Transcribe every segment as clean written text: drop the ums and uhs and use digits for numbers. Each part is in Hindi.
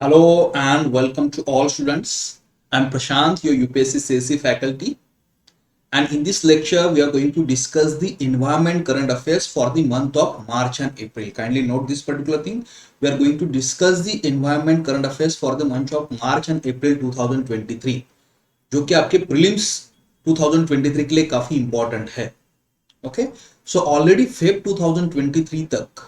Hello and welcome to all students. I'm Prashant, your UPSC CSE faculty, and in this lecture we are going to discuss the environment current affairs for the month of March and April. Kindly note this particular thing. We are going to discuss the environment current affairs for the month of March and April 2023, जो कि आपके prelims 2023 के लिए काफी important है. Okay, so already Feb 2023 तक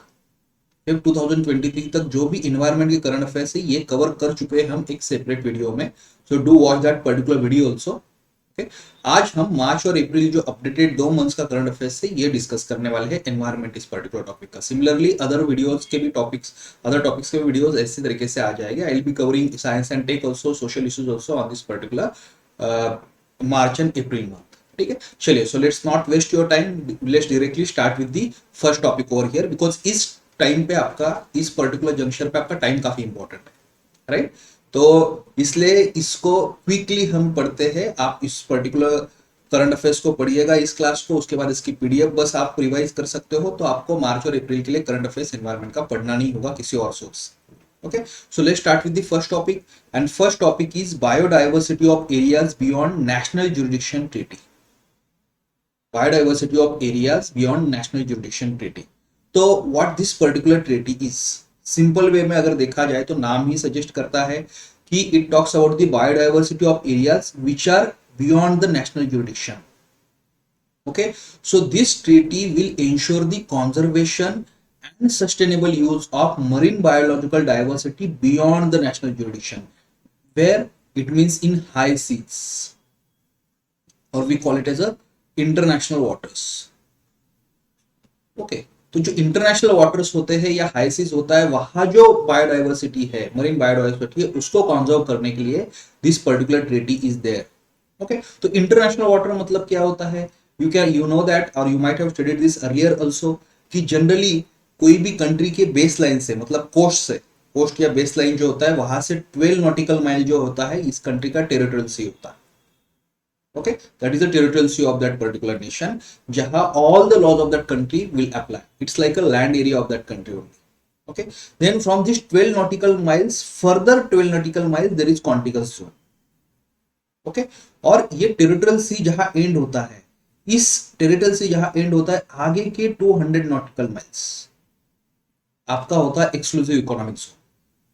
फिर 2023 तक जो भी इन्वायरमेंट के करंट अफेयर्स है ये कवर कर चुके हैं हम एक सेपरेट वीडियो में. So do watch that particular video also. Okay, आज हम मार्च और अप्रैल जो अपडेटेड 2 मंथ्स का करंट अफेयर्स है ये डिस्कस करने वाले हैं एनवायरमेंट इस पर्टिकुलर टॉपिक का. सिमिलरली अदर वीडियोस के भी टॉपिक्स, अदर टॉपिक्स के भी वीडियोस ऐसे तरीके से आ जाएंगे. I will be covering science and tech also, social issues also on this particular March and April month. ठीक है, चलिए. So let's not waste your time, let's directly start with the first topic over here, because इस टाइम पे आपका, इस पर्टिकुलर जंक्शन पे आपका टाइम काफी इंपॉर्टेंट है, राइट? तो इसलिए इसको क्विकली हम पढ़ते हैं. आप इस पर्टिकुलर करंट अफेयर्स को पढ़िएगा इस क्लास को, उसके बाद इसकी पीडीएफ बस आप रिवाइज कर सकते हो. तो आपको मार्च और अप्रैल के लिए करंट अफेयर्स एनवायरमेंट का पढ़ना नहीं होगा किसी और source. Okay, so let's start with the first topic, and first topic is biodiversity of areas beyond national jurisdiction treaty. Biodiversity of areas beyond national jurisdiction treaty. तो what this particular treaty is, simple way में अगर देखा जाए तो नाम ही सजेस्ट करता है कि it talks about the biodiversity of areas which are beyond the national jurisdiction. Okay, so this treaty will ensure the conservation and sustainable use of marine biological diversity beyond the national jurisdiction, where it means in high seas, or we call it as a international waters. Okay, तो जो इंटरनेशनल वाटर्स होते हैं या हाई सीज होता है, वहां जो बायोडाइवर्सिटी है, मरीन बायोडाइवर्सिटी है, उसको कंजर्व करने के लिए this particular treaty is there. Okay, तो इंटरनेशनल वाटर मतलब क्या होता है? यू नो दैट, और you might have studied this earlier also, कि जनरली कोई भी कंट्री के बेस लाइन से, मतलब कोस्ट से, कोस्ट या बेस लाइन जो होता है वहां से 12 नॉटिकल माइल जो होता है इस कंट्री का टेरिटोरियल सी होता है. Okay, that is the territorial sea of that particular nation, jaha all the laws of that country will apply. It's like a land area of that country only. Okay, then from this 12 nautical miles, further 12 nautical miles there is contiguous zone. Okay, और ये टेरिटोरियल सी जहां एंड होता है, इस टेरिटोरियल सी जहां एंड होता है, आगे के 200 नॉटिकल माइल्स आपका होता है exclusive economic zone,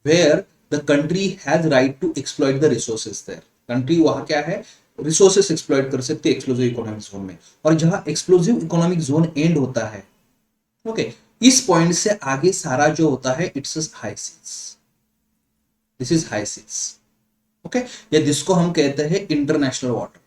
where the country has right to exploit the resources there. Country वहां क्या है, रिसोर्सेस एक्सप्लॉइट कर सकते हैं एक्सक्लूसिव इकोनॉमिक जोन में. और जहां एक्सक्लूसिव इकोनॉमिक जोन एंड होता है, ओके, इस पॉइंट से आगे सारा जो होता है it's high seas. This is high seas. Okay, या जिसको हम कहते हैं international water.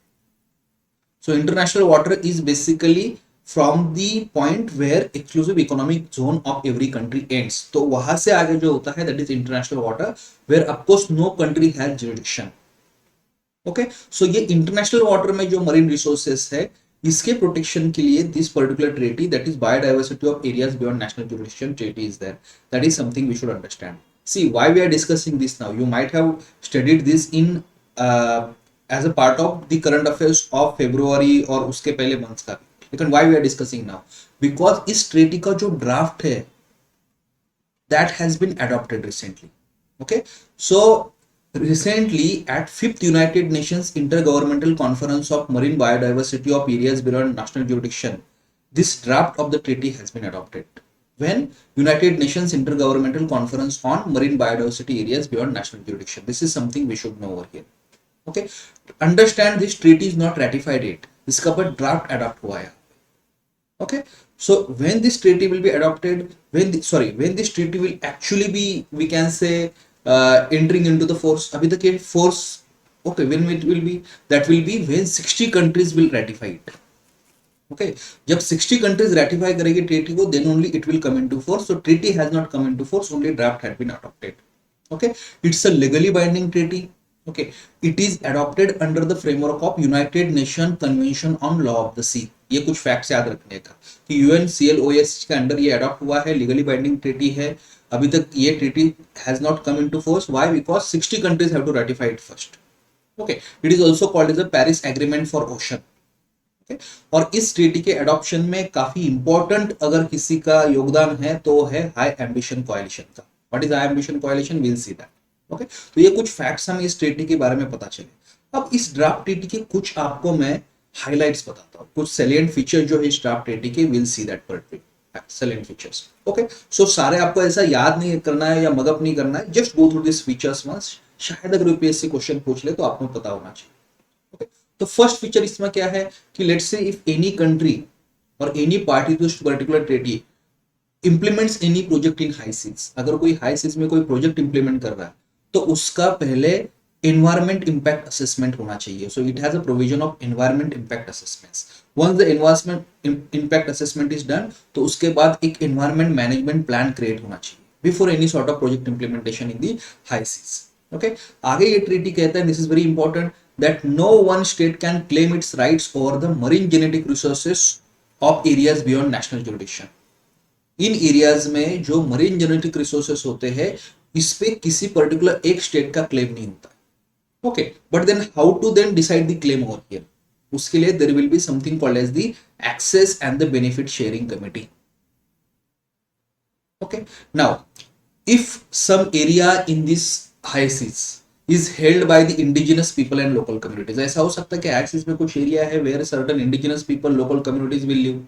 So international water is basically from the point where exclusive economic zone of every country ends. तो वहां से आगे जो होता है that is international water, where of course no country has jurisdiction. Okay, so ये इंटरनेशनल वाटर में जो मरीन रिसोर्सेस है, इसके प्रोटेक्शन के लिए this particular treaty, that is biodiversity of areas beyond national jurisdiction treaty is there. That is something we should understand. See why we are discussing this now, you might have studied this in as a part of the current affairs of February और उसके पहले मंथ्स का भी. लेकिन why we are discussing now, because इस ट्रीटी का जो ड्राफ्ट है that has been adopted recently. Okay, so recently at 5th United Nations Intergovernmental Conference of Marine Biodiversity of Areas Beyond National Jurisdiction, this draft of the treaty has been adopted. When United Nations Intergovernmental Conference on Marine Biodiversity Areas Beyond National Jurisdiction, this is something we should know over here. Okay, understand this treaty is not ratified yet, इसका पर draft adopt हुआ है. Okay, so when this treaty will be adopted, when this treaty will actually be, we can say, entering into the force, अभी तक ये force, okay, when it will be, that will be when 60 countries will ratify it. Okay, जब 60 countries ratify करेगी treaty को, then only it will come into force. So treaty has not come into force, only draft had been adopted. Okay, it's a legally binding treaty. Okay, it is adopted under the framework of United Nations Convention on Law of the Sea. ये कुछ फैक्ट्स याद रखने का कि UNCLOS के अंडर ये अडॉप्ट हुआ है, लीगली बाइंडिंग ट्रीटी है. अभी तक ये treaty has not come into force. Why? Because 60 countries have to ratify it first. Okay, it is also called as a Paris agreement for ocean. Okay, और इस ट्रीटी के एडॉप्शन में काफी इंपॉर्टेंट अगर किसी का योगदान है तो है हाई एम्बिशन कोalition का. What is high ambition कोalition? Will see that. Okay, तो ये कुछ फैक्ट्स हमें इस ट्रीटी के बारे में पता चले। अब इस ड्राफ्ट ट्रीटी के कुछ आपको मैं हाइलाइट्स बताता हूँ, कुछ सेलिएंट फीचर जो है इस ड्राफ्ट ट्रीटी के, will see that particular salient features. Okay, so सारे आपको ऐसा याद नहीं करना है या मगअप नहीं करना है, just go through this features once, शायद अगर यूपीएससी क्वेश्चन पूछ ले तो आपको पता होना चाहिए। ओके, तो फर्स्ट फीचर इसमें क्या है कि let's say if any country और any party to particular treaty implements any project in high seas, अगर कोई हाई सीज में कोई प्रोजेक्ट इंप्लीमेंट कर रहा है तो उसका पहले एनवायरमेंट इंपैक्ट असेसमेंट होना चाहिए। So it has a provision of environment impact assessments. Once the environment impact assessment is done, तो उसके बाद एक एनवायरमेंट मैनेजमेंट प्लान क्रिएट होना चाहिए before any sort of project implementation in the high seas. Okay, आगे ये ट्रीटी कहता है, this is very important, that no one state can claim its rights over the marine genetic resources of areas beyond national jurisdiction. इन एरियाज में जो मरीन जेनेटिक रिसोर्सेस होते हैं, इस पे किसी पर्टिकुलर एक स्टेट का क्लेम नहीं होता। Okay, but then how to then decide the claim over here, उसके लिए there will be something called as the access and the benefit sharing committee. Okay, now if some area in this high seas is held by the indigenous people and local communities, ऐसा हो सकता है कि एक्सिस में कुछ एरिया है where certain indigenous people local communities will live.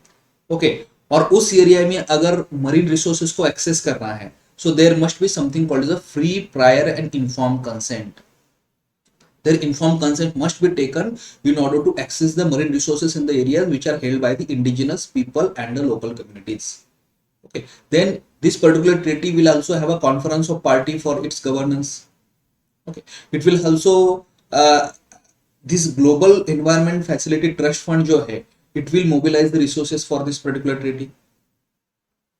Okay, और उस एरिया में अगर मरीन रिसोर्सेज को एक्सेस करना है, so there must be something called as a free prior and informed consent. Their informed consent must be taken in order to access the marine resources in the areas which are held by the indigenous people and the local communities. Okay, then this particular treaty will also have a conference of party for its governance. Okay, it will also this global environment facility trust fund जो है, it will mobilize the resources for this particular treaty.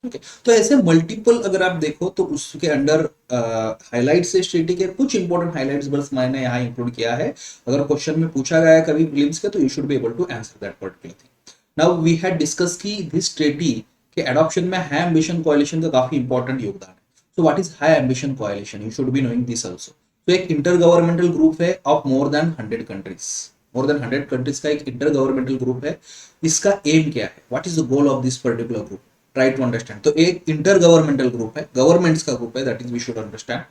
Okay, तो ऐसे मल्टीपल अगर आप देखो तो उसके अंडर हाइलाइट से ट्रीटी के कुछ इंपॉर्टेंट हाइलाइट्स बस मैंने यहाँ इंक्लूड किया है। अगर क्वेश्चन में पूछा गया है कभी प्रीलिम्स के, तो you should be able to answer that particular thing. Now we had discuss की दिस ट्रीटी के एडॉप्शन में हाई एम्बिशन कोalition का काफी इंपॉर्टेंट योगदान है। So what is high ambition कोalition, you should be knowing this also. तो एक इंटर गवर्नमेंटल ग्रुप है of more than 100 countries, more than 100 countries का एक इंटर गवर्नमेंटल ग्रुप है। इसका एम क्या है, what is the goal of this particular group, try to understand. तो एक इंटर गवर्नमेंटल ग्रुप है, गवर्नमेंट्स का ग्रुप है, that is we should understand.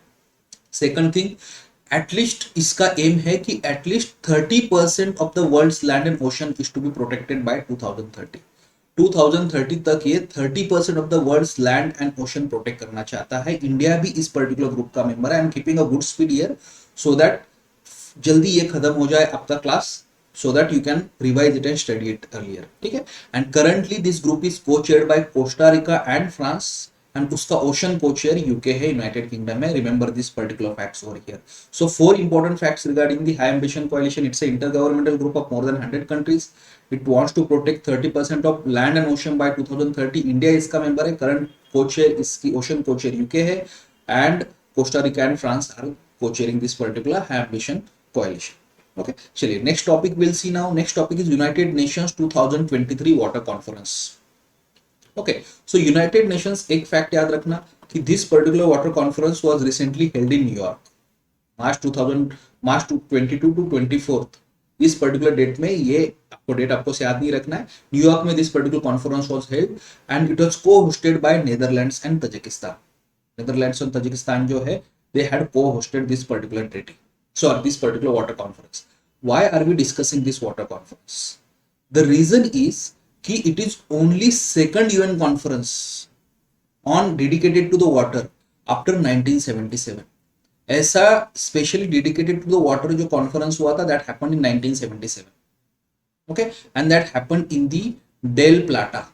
Second thing, at least इसका एम है कि at least 30% of the world's land and ocean is to be protected by 2030। 2030 तक ये 30% of the world's land and ocean protect करना चाहता है। इंडिया भी इस पर्टिकुलर ग्रुप का मेंबर है। I am keeping a good speed here so that जल्दी ये खत्म हो जाए आपका class, so that you can revise it and study it earlier, ठीक है। and currently this group is co-chaired by Costa Rica and France, and उसका ocean co-chair UK है, United Kingdom है। remember this particular facts over here। so 4 important facts regarding the high ambition coalition, it's a intergovernmental group of more than 100 countries, it wants to protect 30% of land and ocean by 2030। India इसका member है, current co-chair इसकी ocean co-chair UK है, and Costa Rica and France are co-chairing this particular high ambition coalition। Okay, चलिए next topic will see now. Next topic is United Nations 2023 water conference. Okay, so United Nations, एक फैक्ट याद रखना कि this particular water conference was recently held in New York, March 22 to 24। इस पर्टिकुलर डेट में, ये आपको डेट आपको से याद नहीं रखना है, न्यूयॉर्क में this particular conference was held and it was को-होस्टेड bye Netherlands and Tajikistan. Netherlands और तजिकिस्तान जो है, they had को-होस्टेड this particular treaty, sorry, this particular water conference. Why are we discussing this water conference? The reason is कि it is only second UN conference on dedicated to the water after 1977. ऐसा specially dedicated to the water जो conference हुआ था, that happened in 1977. Okay, and that happened in the Del Plata,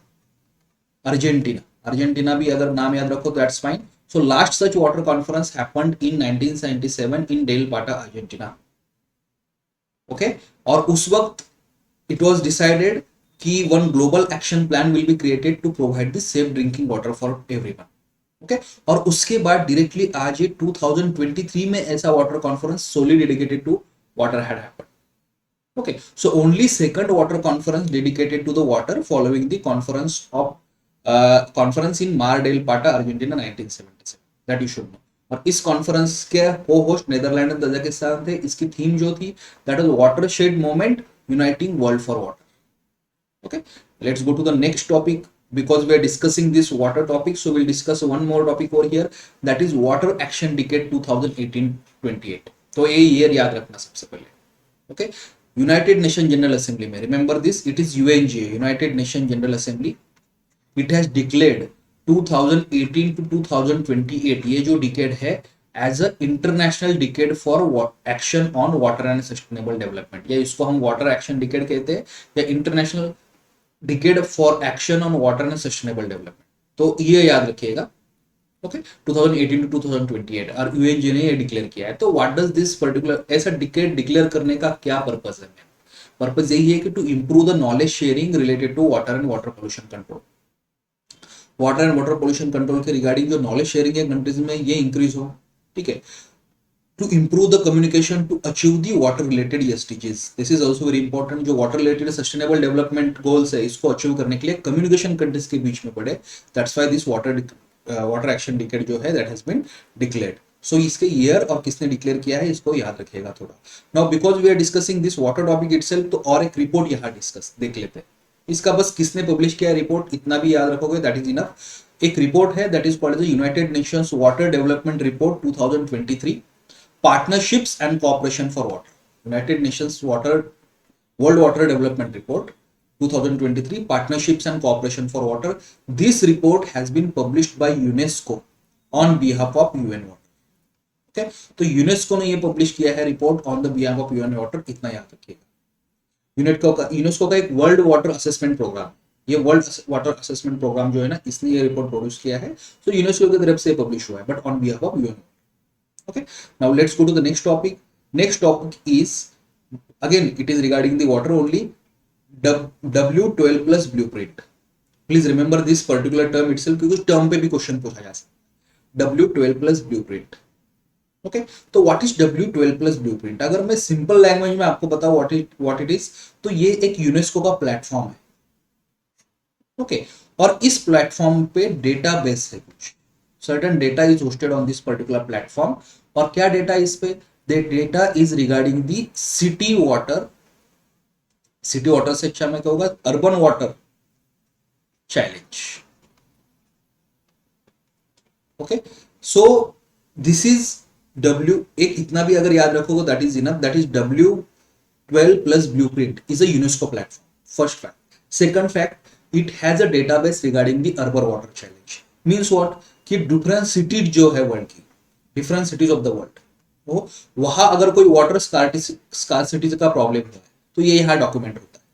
Argentina. Argentina भी अगर नाम याद रखो तो that's fine. So last such water conference happened in 1977 in Del Plata, Argentina. Okay, और उस वक्त it was decided कि one global action plan will be created to provide the safe drinking water for everyone. Okay, और उसके बाद directly आज ये 2023 में ऐसा water conference solely dedicated to water had happened. Okay, so only second water conference dedicated to the water following the conference in Mar del Plata, Argentina 1977, that you should know। और इस कॉन्फ्रेंस के को होस्ट नेदरलैंड और तजाकिस्तान थे। इसकी थीम जो थी, that was watershed movement uniting world for water. Okay, let's go to the next topic. because we are discussing this water topic, so we'll discuss one more topic over here, that is water action decade 2018-28. तो ये ईयर याद रखना सबसे पहले. Okay, United Nation General assembly में, remember this, it is UNGA, United Nation General assembly, it has declared 2018 to 2028 ये जो डिकेड है as a international decade for action on water and sustainable development, या इसको हम वाटर एक्शन डिकेड कहते हैं, या international decade for action on water and sustainable development. तो ये याद रखिएगा. ओके, 2018 टू 2028 और यूएनजी ने ये डिक्लेयर किया है. तो व्हाट डज दिस पर्टिकुलर, ऐसा डिकेड डिक्लेयर करने का क्या पर्पस है? पर्पस यही है कि to improve the knowledge sharing related to water and water pollution control. Water and water pollution control के रिगार्डिंग जो नॉलेज शेयरिंग है कंट्रीज में ये इंक्रीज हो. ठीक है, to improve the communication to achieve the water related SDGs, this is also very important. जो water related sustainable development goals है इसको अचीव करने के लिए कम्युनिकेशन कंट्रीज के बीच में बढ़े. That's why this water action decade जो है दैट हैज बीन डिक्लेयर्ड. सो इसके ईयर और किसने डिक्लेयर किया है इसको याद रखिएगा थोड़ा. Now because we are discussing this water topic itself, तो और एक रिपोर्ट यहाँ डिस्कस देख लेते हैं. इसका बस किसने पब्लिश किया रिपोर्ट इतना भी याद रखोगे दैट इज इनफ. एक रिपोर्ट है that is called United Nations water development report 2023, partnerships and cooperation for water. United Nations water world water development report 2023, partnerships and cooperation for water. This report has been published by UNESCO on behalf of UN Water. Okay, तो यूनेस्को ने ये पब्लिश किया है report on the behalf of UN water, इतना याद रखिएगा. यूनेस्को का एक वर्ल्ड वाटर असेसमेंट प्रोग्राम, ये वर्ल्ड वाटर असेसमेंट प्रोग्राम जो है ना, इसने ये रिपोर्ट प्रोड्यूस किया है. तो यूनेस्को की तरफ से पब्लिश हुआ है but on behalf of UN. Okay, now let's go to the next topic. Next topic is again it is regarding the water only. W12 plus blueprint. Please remember this particular term itself क्योंकि उस टर्म पे भी क्वेश्चन पूछा जा सकता है. W12 plus blueprint. ओके, तो what is W12 plus blueprint? अगर मैं सिंपल लैंग्वेज में आपको बताऊं व्हाट इट इज, तो ये एक यूनेस्को का प्लेटफॉर्म है. ओके, और इस प्लेटफॉर्म पे डेटा बेस है, कुछ certain data is hosted on this particular platform. और क्या डेटा इस पे? The data is regarding the city water. City water से अच्छा मैं कहूंगा urban water challenge. Okay, so this is W, एक इतना भी अगर याद रखोगे that is enough. That is W12 plus blueprint is a UNESCO platform. First fact. Second fact, it has a database regarding the urban water challenge. Means what? कि डिफरेंट सिटीज जो है वर्ल्ड की, different cities of the world, वो वहां अगर कोई वाटर स्कार्सिटी का प्रॉब्लम है तो ये यहाँ डॉक्यूमेंट होता है.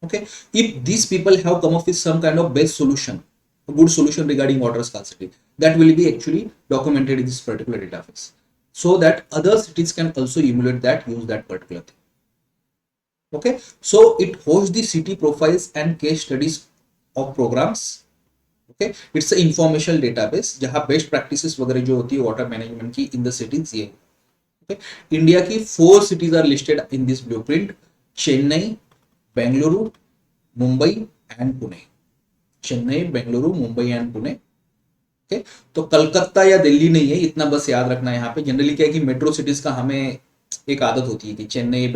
Okay, if this people have come up with some kind of best solution, good solution regarding water scarcity, that will be actually documented in this particular database, so that other cities can also emulate that, use that particular thing. Okay, so it hosts the city profiles and case studies of programs. Okay, it's an informational database जहां बेस्ट प्रैक्टिसेस वगैरह जो होती है वाटर मैनेजमेंट की इन द सिटीज ये. Okay, इंडिया की 4 cities are listed in this blueprint: Chennai, Bengaluru, Mumbai and Pune. Chennai, Bengaluru, Mumbai and Pune. Okay? तो कलकत्ता या दिल्ली नहीं है, इतना बस याद रखना है. यहाँ पे जनरली क्या है कि मेट्रो सिटीज का हमें एक आदत होती है कि चेन्नई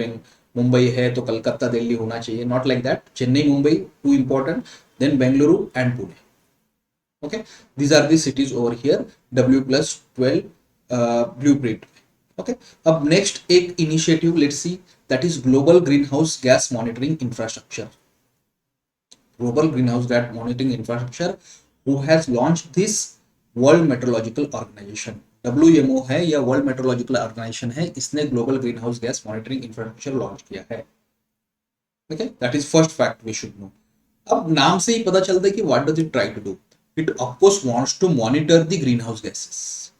मुंबई है तो कलकत्ता दिल्ली होना चाहिए. Not like that. Chennai, Mumbai two important, then Bengaluru and Pune. Okay, these are the cities over here W+12 blueprint. Okay, अब नेक्स्ट एक initiative let's see, that is global green house gas monitoring infrastructure. Global green house gas monitoring infrastructure who has launched this world meteorological organization. WMO है या वर्ल्ड मेट्रोलॉजिकल ऑर्गेनाइजेशन है, इसने global green house gas monitoring infrastructure launch किया है. Okay, that is first fact we should know. अब नाम से ही पता चलता है कि what does it try to do. It of course wants to monitor the green house gases.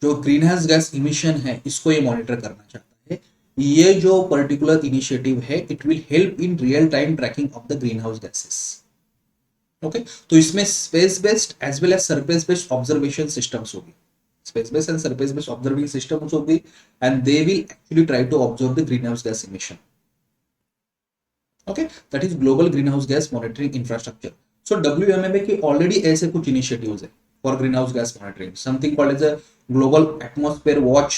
जो ग्रीन हाउस गैस इमिशन है इसको ये मॉनिटर करना चाहता है. ये जो पर्टिकुलर इनिशिएटिव है it will help in real time tracking of the green house gases. Okay, तो इसमें space based as well as surface based observation systems होगी. Space based and surface based observing systems होगी and they will actually try to observe the green house gas emission. Okay, that is global green house gas monitoring infrastructure. So WMA की ऑलरेडी ऐसे कुछ इनिशिएटिव्स है for green house gas monitoring. Something called as a global atmosphere watch,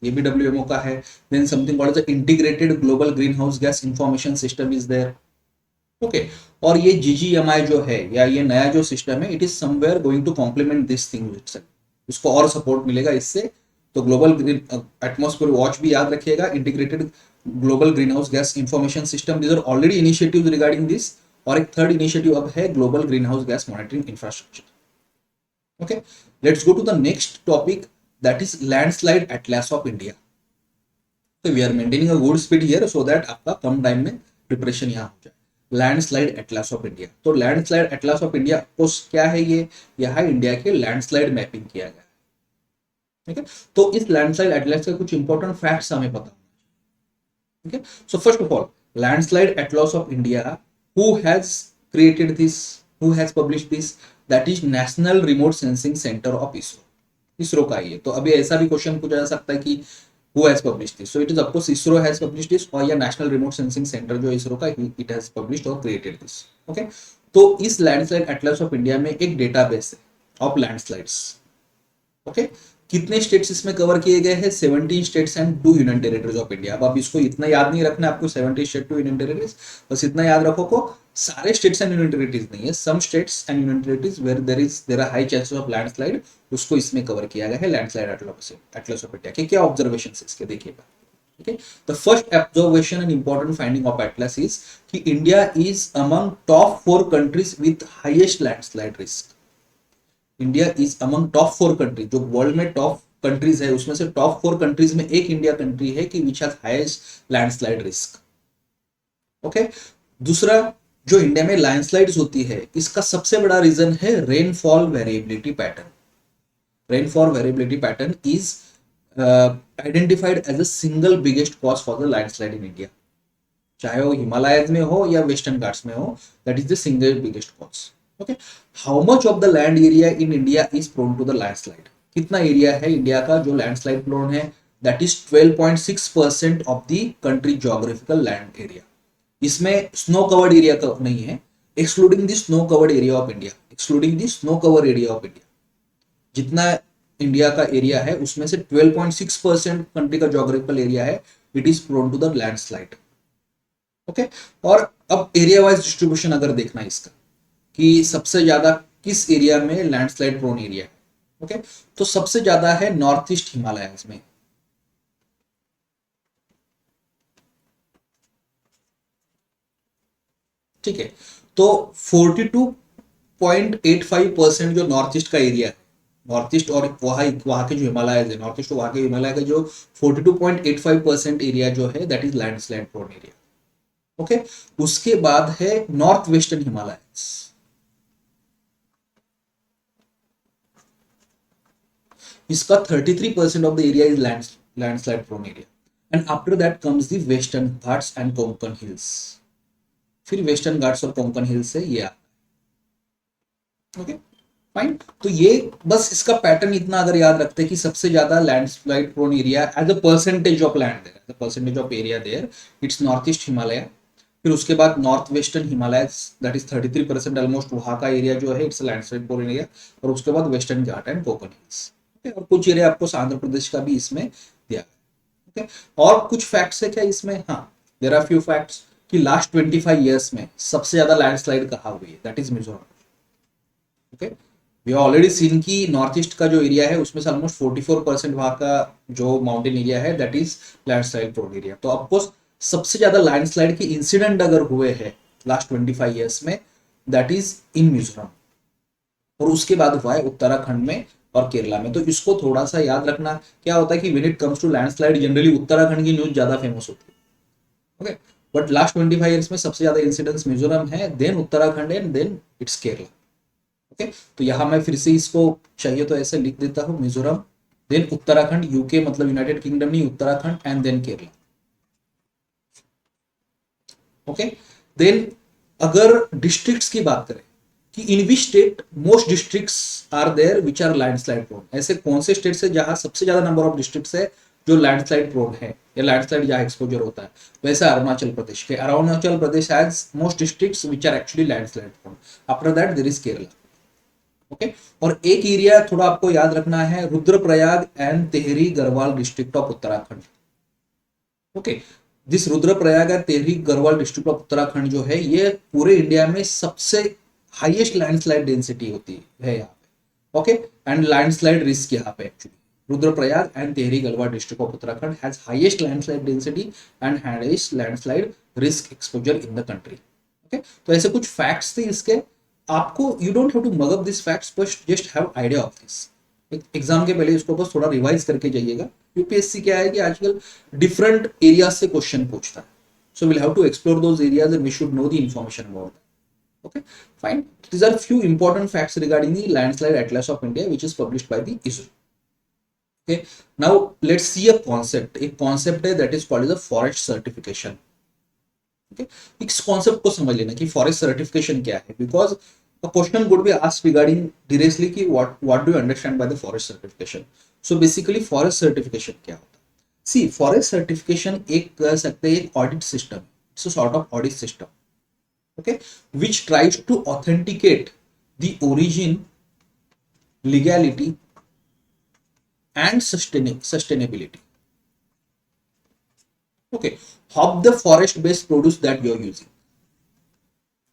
ये भी WMO का है. Then something called as a integrated global green house gas information system is there. Okay और ये जीजीएमआई जो है या ये नया जो सिस्टम है, it is somewhere going to complement this thing itself, इसको और सपोर्ट मिलेगा इससे। तो ग्लोबल ग्रीन एटमॉस्फेयर वॉच भी याद रखिएगा, integrated global green house gas information system, these are already initiatives regarding this. और एक थर्ड इनिशिएटिव अब है global green house gas monitoring infrastructure. Okay, let's go to the next topic, that is landslide atlas of India. तो we are maintaining a good speed here so that आपका कम टाइम में प्रिपरेशन यहाँ हो जाए। लैंडस्लाइड एटलास ऑफ इंडिया, तो लैंडस्लाइड एटलास ऑफ इंडिया क्या है, ये यहाँ इंडिया के लैंडस्लाइड मैपिंग किया गया है। ठीक है, तो इस लैंडस्लाइड एटलास के कुछ इंपॉर्टेंट फैक्ट्स हमें पता होना चाहिए। ठीक है, so first of all landslide atlas of India, who has created this, who has published this, that is national remote sensing centre of ISRO. ISRO का ये, तो अभी ऐसा भी क्वेश्चन पूछा जा सकता है कि who has published this, so it is of course ISRO has published this, और या नेशनल रिमोट सेंसिंग सेंटर जो इसरो का, it has published और created this। ओके, तो इस लैंडस्लाइड एटलस ऑफ इंडिया में एक डेटाबेस है ऑफ लैंडस्लाइड्स। ओके, कितने स्टेट्स इसमें कवर किए गए हैं, 17 states and 2 union territories of India. अब इसको इतना याद नहीं रखना आपको, 70 स्टेट 2 यूनियन टेरिटरीज, बस इतना याद रखो को सारे स्टेट्स एंड यूनियन टेरिटरीज नहीं है, some states and union territories where there are high chances of landslide, उसको इसमें कवर किया गया है लैंडस्लाइड एटलस ऑफ इंडिया के। क्या ऑब्जर्वेशंस इसके देखिएगा। Okay, the first observation and important finding of Atlas is कि India is among top 4 countries with highest landslide risk। India is among top 4 country, जो वर्ल्ड में टॉप कंट्रीज है उसमें से टॉप 4 कंट्रीज में एक इंडिया कंट्री है कि which has highest landslide risk. Okay, दूसरा जो इंडिया में लैंडस्लाइड्स होती है इसका सबसे बड़ा रीजन है rainfall variability pattern. Rainfall variability pattern is identified as a single biggest cause for the landslide in India, चाहे वो हिमालयस में हो या वेस्टर्न घाट्स में हो, that is the single biggest cause. Okay, how much of the land area in India is prone to the landslide, कितना एरिया है इंडिया का जो लैंडस्लाइड प्रोन है, that is 12.6% of the country geographical land area. इसमें स्नो कवर्ड एरिया का नहीं है, excluding the snow covered area of India, excluding the snow cover area of India, जितना इंडिया का एरिया है उसमें से 12.6% कंट्री का ज्योग्राफिकल एरिया है, it is prone to the landslide. Okay, और अब एरिया वाइज डिस्ट्रीब्यूशन अगर देखना है इसका कि सबसे ज्यादा किस एरिया में लैंडस्लाइड प्रोन एरिया है। ओके, तो सबसे ज्यादा है नॉर्थ ईस्ट हिमालयस में। ठीक है, तो 42.85% जो नॉर्थ ईस्ट का एरिया है, नॉर्थ ईस्ट और वहां के जो हिमालय है, नॉर्थ ईस्ट और वहां के हिमालय का जो 42.85% एरिया जो है that is landslide prone area. Okay, उसके बाद है नॉर्थ वेस्टर्न हिमालयस, इसका 33% of the area is landslide prone area. And after that comes the western Ghats and Konkan hills, फिर वेस्टर्न घाट्स और कोंकण हिल्स से ये ओके फाइन। तो ये बस इसका पैटर्न इतना अगर याद रखते हैं कि सबसे ज्यादा landslide prone area as a percentage of land there, as a percentage of area there, it's north east Himalaya, फिर उसके बाद north western Himalaya that is 33% almost, वहां का एरिया जो है इट्स लैंडस्लाइड प्रोन एरिया, और उसके बाद western Ghat and Konkan hills. और कुछ एरिया आपको आंध्र प्रदेश का भी इसमें दिया है। ओके, और कुछ फैक्ट्स है क्या इसमें, हाँ देयर आर फ्यू फैक्ट्स कि लास्ट 25 ईयर्स में सबसे ज्यादा लैंडस्लाइड कहाँ हुई है, that is Mizoram. Okay, we already seen की नॉर्थ ईस्ट का जो एरिया है उसमें से ऑलमोस्ट 44% वहां का जो माउंटेन एरिया है that is landslide prone area. तो ऑफकोर्स सबसे ज्यादा लैंडस्लाइड के इंसिडेंट अगर हुए हैं लास्ट 25 ईयर्स में दैट इज इन मिजोरम, और उसके बाद हुआ है उत्तराखंड में और केरला में। तो इसको थोड़ा सा याद रखना, क्या होता है कि when it comes to landslide generally Uttarakhand की न्यूज ज्यादा फेमस होती है। ओके, बट लास्ट 25 ईयर्स में सबसे ज्यादा इंसिडेंट्स मिजोरम है, then Uttarakhand and then it's Kerala. Okay, तो यहां मैं फिर से इसको चाहिए तो ऐसे लिख देता हूं, मिजोरम देन उत्तराखंड, यूके मतलब यूनाइटेड किंगडम नहीं, Uttarakhand and then Kerala. Okay, then अगर डिस्ट्रिक्ट्स की बात करें कि in which state most districts are there which are landslide prone, ऐसे कौन से स्टेट्स है जहां सबसे ज्यादा नंबर ऑफ डिस्ट्रिक्ट्स है जो लैंडस्लाइड प्रोन है या लैंडस्लाइड जहां एक्सपोजर होता है, वैसे अरुणाचल प्रदेश के, Arunachal Pradesh has most districts which are actually landslide prone. After that there is Kerala. Okay, और एक एरिया थोड़ा आपको याद रखना है, Rudraprayag and Tehri Garhwal district of Uttarakhand. Okay, this Rudraprayag और तेहरी गढ़वाल डिस्ट्रिक्ट ऑफ उत्तराखंड जो है ये पूरे इंडिया में सबसे हाईएस्ट लैंडस्लाइड डेंसिटी होती है यहाँ पे, ओके, एंड लैंडस्लाइड रिस्क यहाँ पे actually Rudraprayag and Tehri Garhwal district of Uttarakhand has highest landslide density and highest landslide risk exposure in the country, okay. तो ऐसे कुछ फैक्ट्स थे इसके, आपको you don't have to mug up this facts but just have idea of this. Exam के पहले इसको बस थोड़ा रिवाइज करके जाइएगा। यूपीएससी क्या है कि आजकल डिफरेंट एरियाज से क्वेश्चन पूछता है, so we'll have to explore those areas and we should know the information about that. Okay, fine. These are few important facts regarding the landslide atlas of India which is published by the ISRO. Okay, now let's see a concept. एक concept है that is called as a forest certification. Okay, इस concept को समझ लेना कि forest certification क्या है, because a question could be asked regarding directly कि what do you understand by the forest certification. So basically forest certification क्या होता है? See, forest certification एक कह सकते हैं एक audit system. It's a sort of audit system, okay, which tries to authenticate the origin, legality, and sustainability, okay, of the forest-based produce that you are using.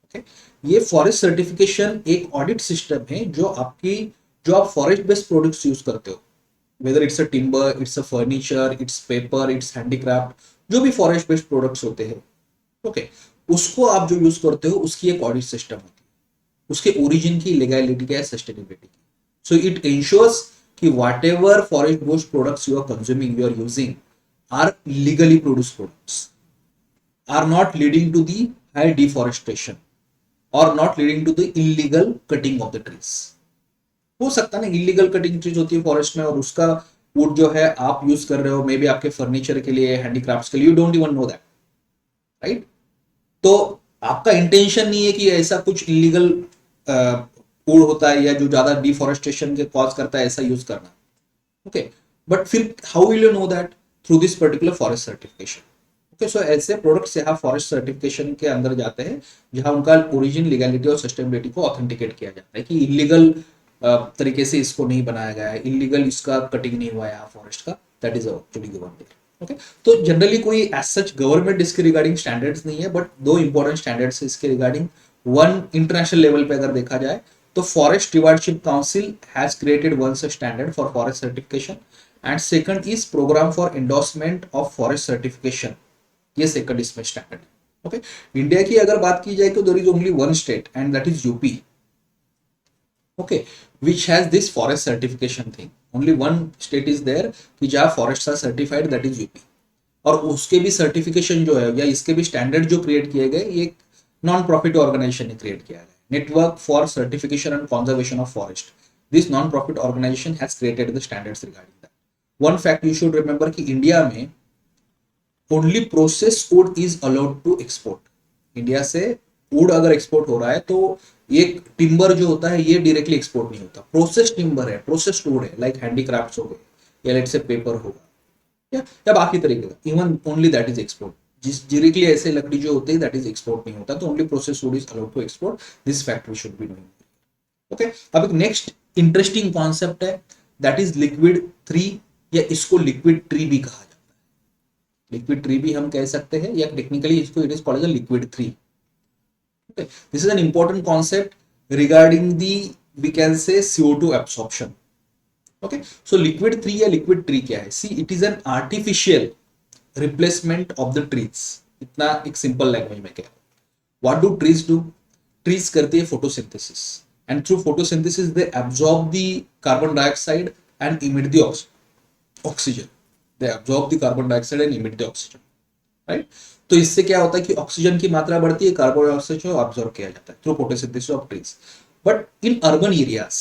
Okay, ये फॉरेस्ट सर्टिफिकेशन एक ऑडिट सिस्टम है जो आप फॉरेस्ट बेस्ड प्रोडक्ट्स यूज करते हो, whether it's a timber, it's a furniture, it's paper, it's handicraft, जो भी फॉरेस्ट बेस्ड प्रोडक्ट्स होते हैं, ओके, उसको आप जो यूज करते हो उसकी एक ऑडिट सिस्टम होती है, उसके ओरिजिन की, लीगैलिटी की, सस्टेनेबिलिटी की। सो इट इंश्योर्स कि whatever forest based products you are consuming, you are using are legally produce products, are not leading to the high deforestation और not leading to the illegal cutting of the trees. हो सकता है ना इलीगल कटिंग ट्रीज होती है फॉरेस्ट में और उसका वुड जो है आप यूज कर रहे हो मे बी आपके फर्नीचर के लिए, हैंडीक्राफ्ट्स के लिए, you don't even know that, right. तो आपका इंटेंशन नहीं है कि ऐसा कुछ इलीगल वुड होता है या जो ज्यादा डिफॉरेस्टेशन के कॉज करता है ऐसा यूज करना, ओके। बट फिर how will you know that? Through this particular forest certification, okay. So ऐसे प्रोडक्ट्स यहाँ फॉरेस्ट सर्टिफिकेशन के अंदर जाते हैं जहां उनका ओरिजिन, लीगैलिटी और सस्टेनेबिलिटी को ऑथेंटिकेट किया जाता है कि इलीगल तरीके से इसको नहीं बनाया गया है, इलीगल इसका कटिंग नहीं हुआ है यहाँ फॉरेस्ट का, that is actually given there, okay. तो जनरली कोई एज सच गवर्नमेंट इसके रिगार्डिंग स्टैंडर्ड्स नहीं है, बट दो इंपॉर्टेंट स्टैंडर्ड्स इसके रिगार्डिंग। वन, इंटरनेशनल लेवल पे अगर देखा जाए तो forest stewardship council has created one such standard for forest certification, and second is programme for endorsement of forest certification, ये सेकंड इसमें स्टैंडर्ड, ओके। इंडिया की अगर बात की जाए तो there is only one state and that is UP, okay, which has this forest certification thing. Only one state is there कि जहाँ forests are certified, that is UP. और उसके भी सर्टिफिकेशन जो है या इसके भी स्टैंडर्ड जो क्रिएट किए गए ये नॉन प्रॉफिट ऑर्गेनाइजेशन ने क्रिएट किया है, network for certification and conservation of forest. This non profit organisation has created the standards regarding that. One fact you should remember कि इंडिया में only process wood is allowed to export. India से वुड अगर एक्सपोर्ट हो रहा है तो ये टिम्बर जो होता है ये डायरेक्टली एक्सपोर्ट नहीं होता, प्रोसेस टिम्बर है, प्रोसेस्ड वुड है, लाइक हैंडीक्राफ्ट्स हो गए या लेट्स से पेपर होगा या बाकी तरीके का, even only that is export. जिस डायरेक्टली ऐसे लकड़ी जो होती है दैट इज एक्सपोर्ट नहीं होता, तो only process wood is allowed to export. This fact we should be knowing, okay. अब एक नेक्स्ट इंटरेस्टिंग कॉन्सेप्ट है दैट इज लिक्विड थ्री, या इसको लिक्विड ट्री भी कहा जाता है। लिक्विड ट्री भी हम कह सकते हैं या टेक्निकली इसको it is called as liquid three. Okay. This is an important concept regarding the, we can say, CO2 absorption. Okay. So liquid 3 या liquid tree क्या है? See, it is an artificial replacement of the trees. इतना एक simple language में क्या है? What do trees do? Trees करती है photosynthesis, and through photosynthesis they absorb the carbon dioxide and emit the oxygen. They absorb the carbon dioxide and emit the oxygen. Right. तो इससे क्या होता है कि ऑक्सीजन की मात्रा बढ़ती है, कार्बन डाइऑक्साइड जो ऑब्जॉर्व किया जाता है through photosynthesis of trees. But in urban areas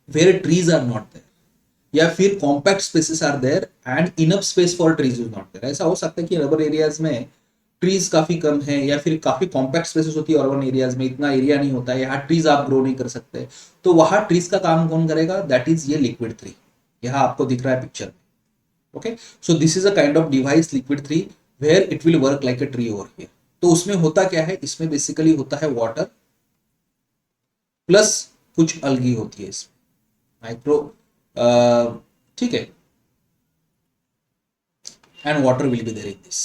where trees are not there या फिर compact spaces are there and enough space for trees is not there, ऐसा हो सकता है कि अर्बन एरियाज में ट्रीज काफी कम है या फिर काफी कॉम्पैक्ट स्पेसेस होती है अर्बन एरियाज में, इतना एरिया नहीं होता है, यहाँ ट्रीज आप ग्रो नहीं कर सकते, तो वहां ट्रीज का काम कौन करेगा? दैट इज ये लिक्विड थ्री, यहाँ आपको दिख रहा है पिक्चर में, okay. So this is a kind of device liquid three where it will work like a tree over here. तो उसमें होता क्या है? इसमें बेसिकली होता है वाटर प्लस कुछ अलगी होती है इसमें, माइक्रो, ठीक है, and water will be there in this,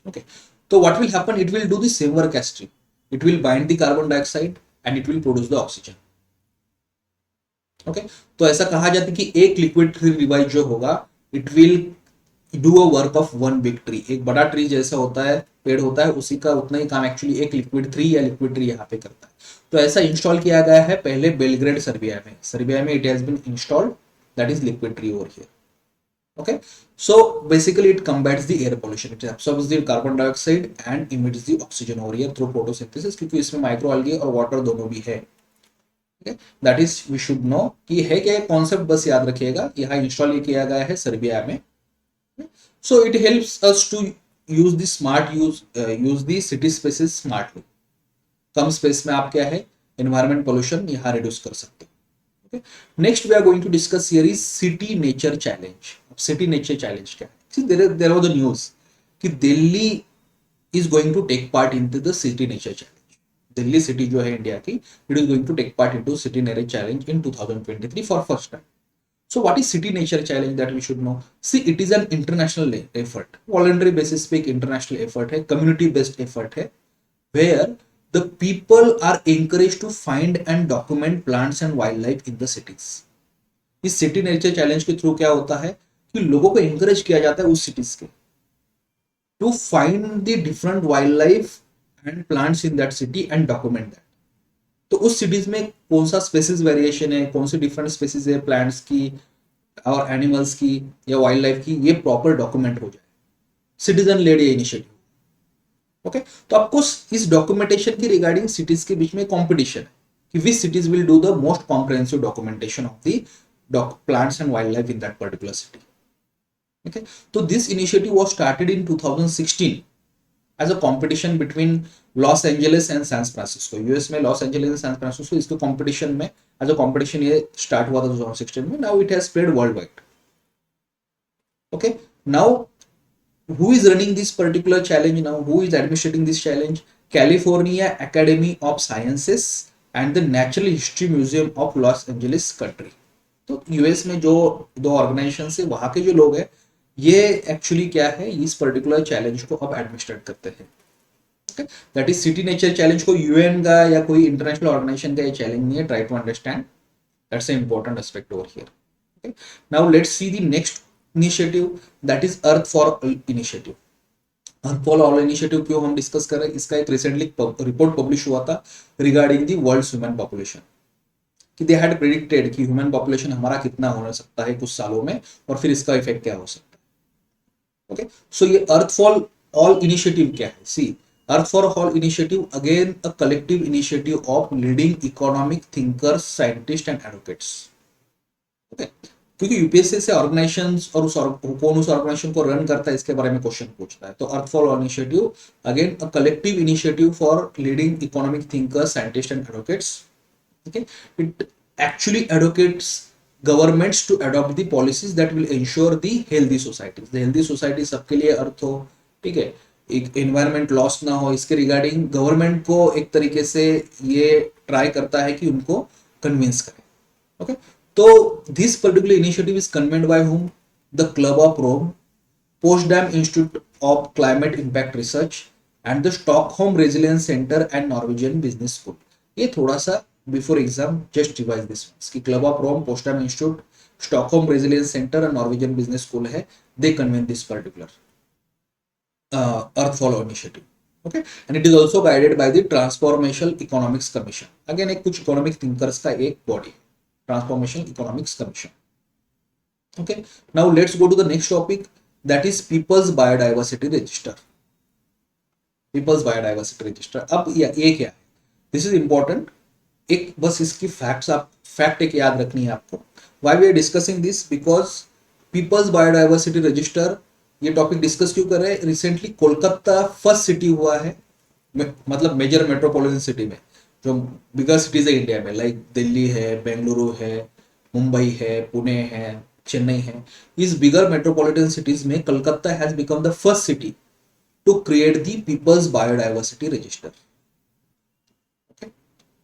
Okay, so what will happen, it will do the same work as tree. It will bind the carbon dioxide and it will produce the oxygen. Okay तो ऐसा कहा जाता है कि एक लिक्विड ट्री रिवाइज जो होगा, it will do a work of one big tree. एक बड़ा ट्री जैसा होता है, पेड़ होता है, उसी का उतना ही काम एक्चुअली एक लिक्विड ट्री या लिक्विड ट्री यहाँ पे करता है. तो ऐसा इंस्टॉल किया गया है पहले बेलग्रेड सर्बिया में. सर्बिया में it has been installed, that is liquid tree over here. Okay, so basically it combats the air pollution. It absorbs the carbon dioxide and emits the oxygen over here through photosynthesis, क्योंकि इसमें माइक्रो algae और वाटर दोनों भी है. Okay, that is we should know कि है क्या कॉन्सेप्ट, बस याद रखिएगा. यहाँ इंस्टॉल किया गया है सर्बिया में. So it helps us to use the smart use the city spaces smartly. Come space में आप क्या है एनवायरमेंट पोल्यूशन यहाँ रिड्यूस कर सकते हो. Next we are going to discuss here is city nature challenge. City nature challenge क्या है? See there was the news कि Delhi is going to take part into the city nature challenge. Delhi city जो है इंडिया की, it is going to take part into city nature challenge in 2023 for first time. So what is city nature challenge that we should know? See, it is an international effort. Voluntary basis पे एक international effort है, community based effort है, where the people are encouraged to find and document plants and wildlife in the cities. इस सिटी नेचर चैलेंज के थ्रू क्या होता है कि लोगों को encourage किया जाता है उस cities के to find the different wildlife and plants in that city and document that. तो उस cities में कौन सा species variation है, कौन सी different species है plants की और एनिमल्स की या वाइल्ड लाइफ की, ये प्रॉपर डॉक्यूमेंट हो जाए. सिटीजन लेड ये इनिशिएटिव. ओके, तो आपको इस डॉक्यूमेंटेशन की रिगार्डिंग सिटीज के बीच में कंपटीशन है कि which cities will do the most comprehensive documentation of the plants and wild life in that particular city. Okay, तो this initiative was started in 2016 as a competition between Los Angeles and San Francisco. US में Los Angeles and San Francisco इसके कंपटीशन में एज अ कंपटीशन ये स्टार्ट हुआ था 2016 में. Now it has spread world wide. Okay, now who is running this particular challenge now, who is administrating this challenge? California Academy of Sciences and the Natural History Museum of Los Angeles country. तो यूएस में जो दो ऑर्गेनाइजेशन है वहां के जो लोग हैं ये एक्चुअली क्या है इस पर्टिकुलर चैलेंज को अब एडमिनिस्ट्रेट करते हैं. That is city nature challenge को यूएन का या कोई इंटरनेशनल ऑर्गेनाइजेशन का ये चैलेंज नहीं है. Try to understand, that's an important aspect over here. Okay, now let's see the next initiative, that is earth for all initiative. Earth for all initiative क्यों हम डिस्कस कर रहे हैं, इसका एक रिसेंटली रिपोर्ट पब्लिश हुआ था regarding the world human population कि दे हैड प्रेडिक्टेड कि ह्यूमन पॉपुलेशन हमारा कितना हो सकता है कुछ सालों में और फिर इसका इफेक्ट क्या हो सकता है. ओके, सो ये अर्थ फॉर ऑल इनिशिएटिव क्या है? See, earth for all initiative again a collective initiative of leading economic thinkers, scientist and advocates. Okay, क्योंकि यूपीएससी से ऑर्गेनाइजेशंस और कौन उस ऑर्गेनाइजेशन को रन करता है इसके बारे में क्वेश्चन पूछता है. तो earth for all initiative again a collective initiative for leading economic thinkers, scientist and advocates. Okay, it actually advocates governments to adopt the policies that will ensure the healthy societies. The healthy society सबके लिए अर्थ हो, ठीक है, एक एनवायरमेंट लॉस ना हो, इसके रिगार्डिंग गवर्नमेंट को एक तरीके से ये ट्राई करता है कि उनको कन्विंस करे. ओके, तो this particular initiative is convened by whom? The Club of Rome, Potsdam Institute of Climate Impact Research and the Stockholm Resilience Center and Norwegian Business School. ये थोड़ा सा before exam just revise this ones कि Club of Rome, Potsdam Institute, Stockholm Resilience Center and Norwegian Business School है, they convene this particular Earth Follow initiative. Okay, and it is also guided by the Transformational Economics Commission. Again एक कुछ economic thinkers का एक body है, Transformation Economics Commission. Okay, now let's go to the next topic, that is People's Biodiversity Register. People's Biodiversity Register. अब ये क्या है? This is important. एक बस इसकी फैक्ट्स आप फैक्ट एक याद रखनी है आपको. Why we are discussing this? Because People's Biodiversity Register ये टॉपिक डिस्कस क्यों कर रहे हैं? रिसेंटली कोलकाता फर्स्ट सिटी हुआ है, मतलब मेजर मेट्रोपॉलिटन सिटी में, जो बिगर सिटीज है इंडिया में, लाइक दिल्ली है, बेंगलुरु है, मुंबई है, पुणे है, चेन्नई है. इस बिगर मेट्रोपॉलिटन सिटीज में Calcutta has become the first city to create the people's biodiversity register.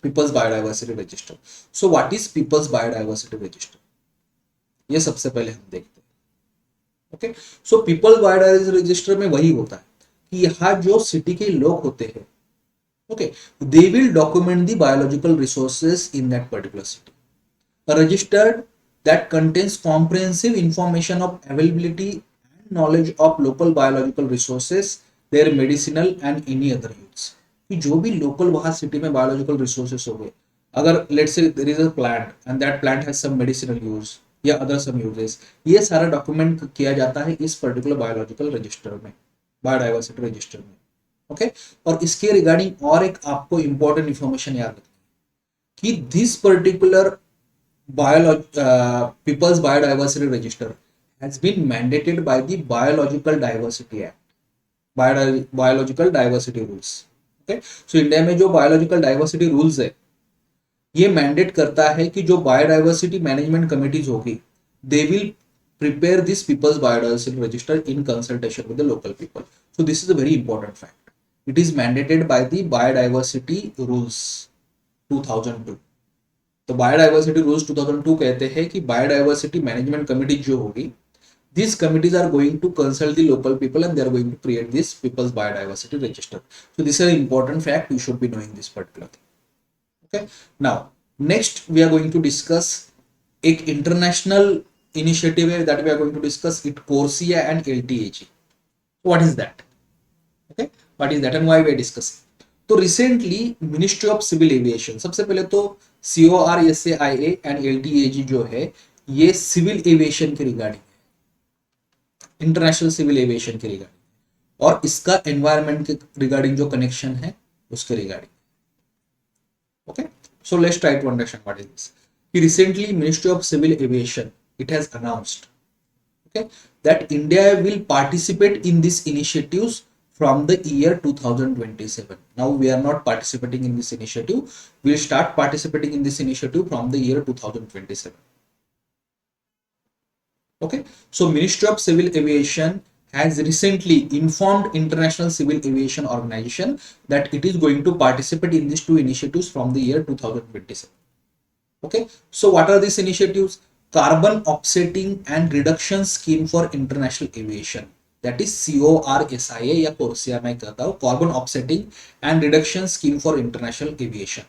People's biodiversity register. So what is people's biodiversity register, ये सबसे पहले हम देखते हैं. Okay, so people's biodiversity register में वही होता है कि यहाँ जो सिटी के लोग होते हैं, okay, they will document the biological resources in that particular city. A register that contains comprehensive information of availability and knowledge of local biological resources, their medicinal and any other use. कि जो भी लोकल वहाँ सिटी में बायोलॉजिकल रिसोर्सेस हो गए, अगर let's say there is a plant and that plant has some medicinal use या अदर सम यूजेस, ये सारा डॉक्यूमेंट किया जाता है इस पर्टिकुलर बायोलॉजिकल रजिस्टर में, बायोडाइवर्सिटी रजिस्टर में. ओके, और इसके रिगार्डिंग और एक आपको इंपॉर्टेंट इंफॉर्मेशन याद रखनी कि this particular People's Biodiversity Register has been mandated by the Biological Diversity Act, Biological Diversity Rules. Okay, so India में जो बायोलॉजिकल डाइवर्सिटी रूल्स है, ये मैंडेट करता है कि जो बायोडाइवर्सिटी मैनेजमेंट कमिटीज होगी, they will prepare this People's Biodiversity Register in consultation with the local people. So this is a very important fact. It is mandated by the Biodiversity Rules 2002. तो बायोडाइवर्सिटी रूल्स 2002 कहते हैं कि बायोडाइवर्सिटी मैनेजमेंट कमिटी जो होगी, this committees are going to consult the local people and they are going to create this people's biodiversity register. So this is important fact, you should be knowing this particular thing. Okay, now next we are going to discuss एक इंटरनेशनल इनिशिएटिव है that we are going to discuss it, CORSIA and LTAG. What is that? Okay, what is that and why we are discussing? तो recently ministry of civil aviation, सबसे पहले तो CORSAIA एंड LTAG जो है ये सिविल एविएशन के रिगार्डिंग है, इंटरनेशनल सिविल एविएशन के रिगार्डिंग, और इसका एनवायरनमेंट के रिगार्डिंग जो कनेक्शन है उसके regarding. Okay, so let's try to understand what is this. कि recently ministry of civil aviation it has announced, okay, that India will participate in these initiatives from the year 2027. Now we are not participating in this initiative. We will start participating in this initiative from the year 2027. Okay, so Ministry of Civil Aviation has recently informed International Civil Aviation Organization that it is going to participate in these two initiatives from the year 2027. Okay, so what are these initiatives? Carbon offsetting and reduction scheme for international aviation, that is CORSIA या कोर्सिया मैं कहता हूँ, carbon offsetting and reduction scheme for international aviation.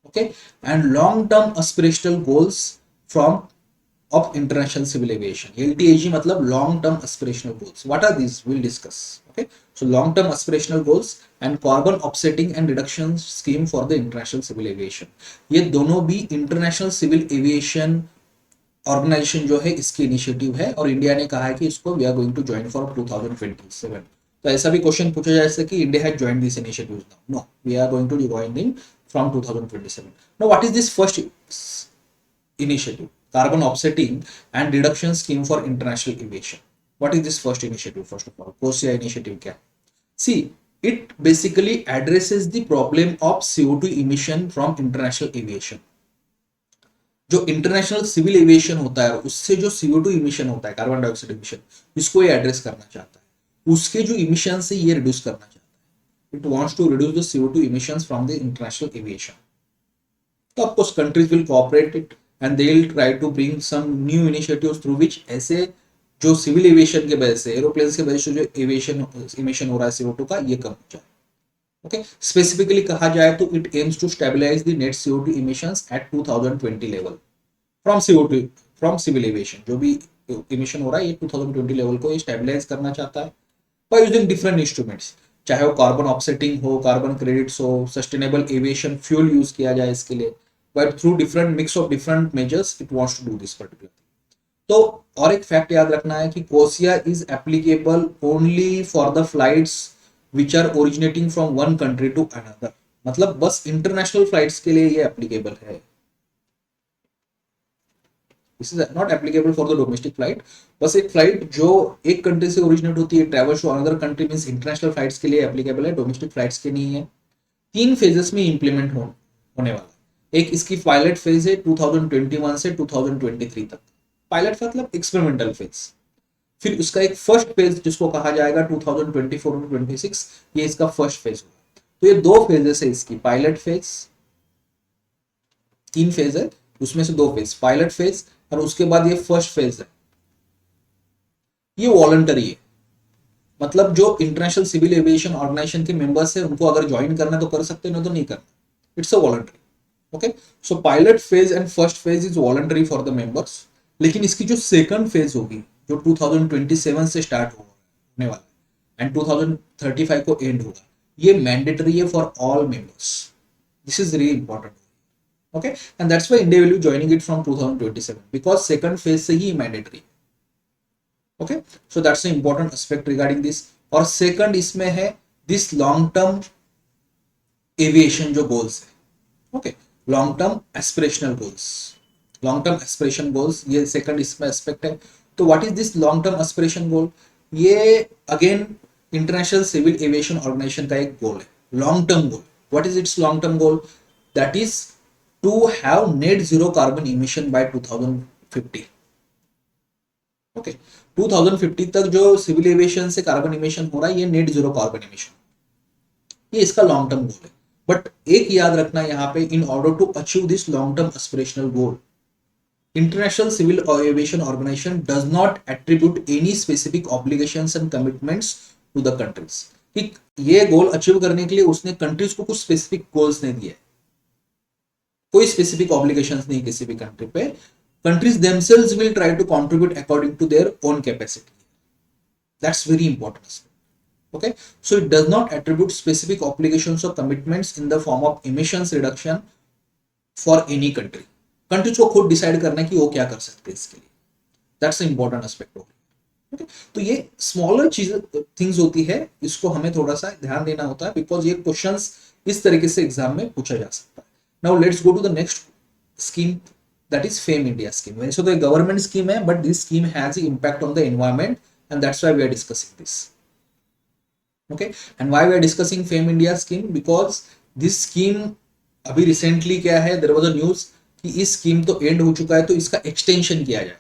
Okay, and long term aspirational goals from of international civil aviation. LTAG मतलब long term aspirational goals. What are these? We'll discuss. Okay, so long term aspirational goals and carbon offsetting and reduction scheme for the international civil aviation. ये दोनों भी international civil aviation ऑर्गेनाइजेशन जो है इसकी इनिशिएटिव है, और इंडिया ने कहा है कि इसको we are going to join for 2027. तो ऐसा भी क्वेश्चन पूछा जा सकता है कि India has join this initiative now. No, we are going to join in from 2027. Now what is this first initiative? Carbon offsetting and reduction scheme for international aviation. What is this first initiative? First of all, CORSIA initiative क्या? See, it basically addresses the problem of CO2 emission from international aviation. जो इंटरनेशनल सिविल एविएशन होता है उससे जो CO2 इमिशन होता है, कार्बन डाइऑक्साइड इमिशन, इसको ये एड्रेस करना चाहता है. उसके जो इमिशन से ये रिड्यूस करना चाहता है. It wants to reduce the CO2 emissions from the international aviation. तो of course countries will cooperate it and they will try to bring some new initiatives through which ऐसे जो सिविल एविएशन के वजह से, एरोप्लेन्स के वजह से जो एविएशन इमिशन हो रहा है CO2 का, ये कम हो जाए. ओके, स्पेसिफिकली कहा जाए तो it aims to stabilise the net CO2 emissions at 2020 level from CO2 from civil aviation. जो भी इमिशन हो रहा है ये 2020 लेवल को स्टेबलाइज करना चाहता है बाय यूजिंग डिफरेंट इंस्ट्रूमेंट्स, चाहे वो कार्बन ऑफसेटिंग हो, कार्बन क्रेडिट्स हो, सस्टेनेबल एविएशन फ्यूल यूज किया जाए इसके लिए, but through different mix of different measures it wants to do this particular. तो और एक फैक्ट याद रखना है कि CORSIA is applicable only for the flights which are originating from one country to another. मतलब बस इंटरनेशनल फ्लाइट्स के लिए ये एप्लीकेबल है. This is not applicable for the domestic flight. बस एक फ्लाइट जो एक कंट्री से ओरिजिनेट होती है, travels to another country, means international flights के लिए एप्लीकेबल है, डोमेस्टिक फ्लाइट्स के नहीं है. 3 फेजेस में इंप्लीमेंट होने वाला. एक इसकी पायलट फेज है 2021 से 2023 तक. पायलट मतलब एक्सपेरिमेंटल फेज. फिर उसका एक फर्स्ट फेज जिसको कहा जाएगा 2024 टू 26, ये इसका फर्स्ट फेज होगा. तो ये 2 फेजेस है इसकी, पायलट फेज. 3 फेज है, उसमें से 2 फेज, पायलट फेज और उसके बाद ये फर्स्ट फेज है. ये वॉलंटरी है, मतलब जो इंटरनेशनल सिविल एविएशन ऑर्गेनाइजेशन के मेंबर्स है उनको अगर ज्वाइन करना है तो कर सकते हैं, नहीं तो नहीं करना, it's a voluntary. Okay, so pilot phase and first phase is voluntary for the members, लेकिन इसकी जो सेकंड फेज होगी जो 2027 से स्टार्ट होने वाला है एंड 2035 को एंड होगा, ये मैंडेटरी है for all members. This is really important. Okay, and that's why India will be joining it from 2027 because second phase से ही mandatory. Okay, so that's an important aspect regarding this। और सेकंड इसमें है दिस लॉन्ग टर्म एविएशन जो गोल्स है। Okay, long term aspirational goals, long term aspiration goals, ये सेकंड इसमें एस्पेक्ट है। तो what is this long term aspiration goal? ये again international civil aviation organisation का एक गोल है, long term goal. What is its long term goal? That is to have net zero carbon emission by 2050। Okay, 2050 तक जो सिविल एविएशन से कार्बन इमिशन हो रहा है ये नेट जीरो कार्बन इमिशन, ये इसका लॉन्ग टर्म गोल है। बट एक याद रखना यहाँ पे, in order to achieve this long term aspirational goal, international civil aviation organisation does not attribute any specific obligations and commitments to the countries. कि ये गोल अचीव करने के लिए उसने कंट्रीज को कुछ स्पेसिफिक गोल्स नहीं दिए, कोई स्पेसिफिक ऑब्लिगेशंस नहीं किसी भी कंट्री पे। Countries themselves will try to contribute according to their own capacity. That's very important. Okay, so it does not attribute specific obligations or commitments in the form of emissions reduction for any country. Countries को खुद डिसाइड करना है कि वो क्या कर सकते हैं इसके लिए। दैट्स इंपॉर्टेंट एस्पेक्ट हो गया। ओके, तो ये स्मॉलर चीज थिंग्स होती है, इसको हमें थोड़ा सा ध्यान देना होता है बिकॉज ये क्वेश्चंस इस तरीके से एग्जाम में पूछा जा सकता है। Now let's go to the next scheme, that is FAME India scheme. So the government scheme hai, but this scheme has an impact on the environment and that's why we are discussing this. Okay, and why we are discussing FAME India scheme? Because this scheme अभी recently क्या है, there was a news कि इस scheme तो end हो चुका है तो इसका extension किया जाए।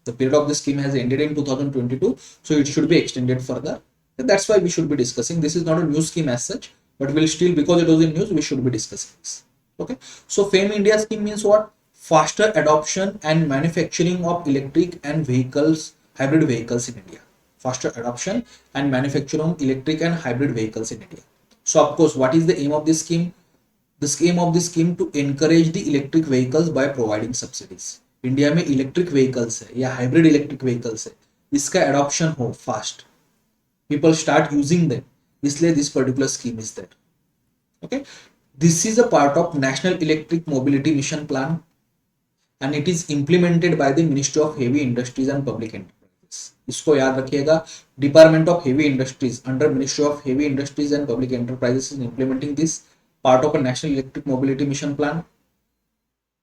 The period of the scheme has ended in 2022, so it should be extended further. And that's why we should be discussing. This is not a new scheme as such, but we'll still, because it was in news, we should be discussing this. Okay, so FAME India scheme means what? Faster adoption and manufacturing of electric and vehicles, hybrid vehicles in India. Faster adoption and manufacturing of electric and hybrid vehicles in India. So of course, what is the aim of this scheme? The aim of this scheme to encourage the electric vehicles by providing subsidies. India में इलेक्ट्रिक व्हीकल्स है या हाइब्रिड इलेक्ट्रिक व्हीकल्स है, इसका एडॉप्शन हो fast, people start using them, इसलिए this particular scheme is there. Okay, this is a part of national electric mobility mission plan and it is implemented by the Ministry of Heavy Industries and Public Enterprises. इसको याद रखिएगा, Department of Heavy Industries under Ministry of Heavy Industries and Public Enterprises is implementing this part of a National Electric Mobility Mission Plan.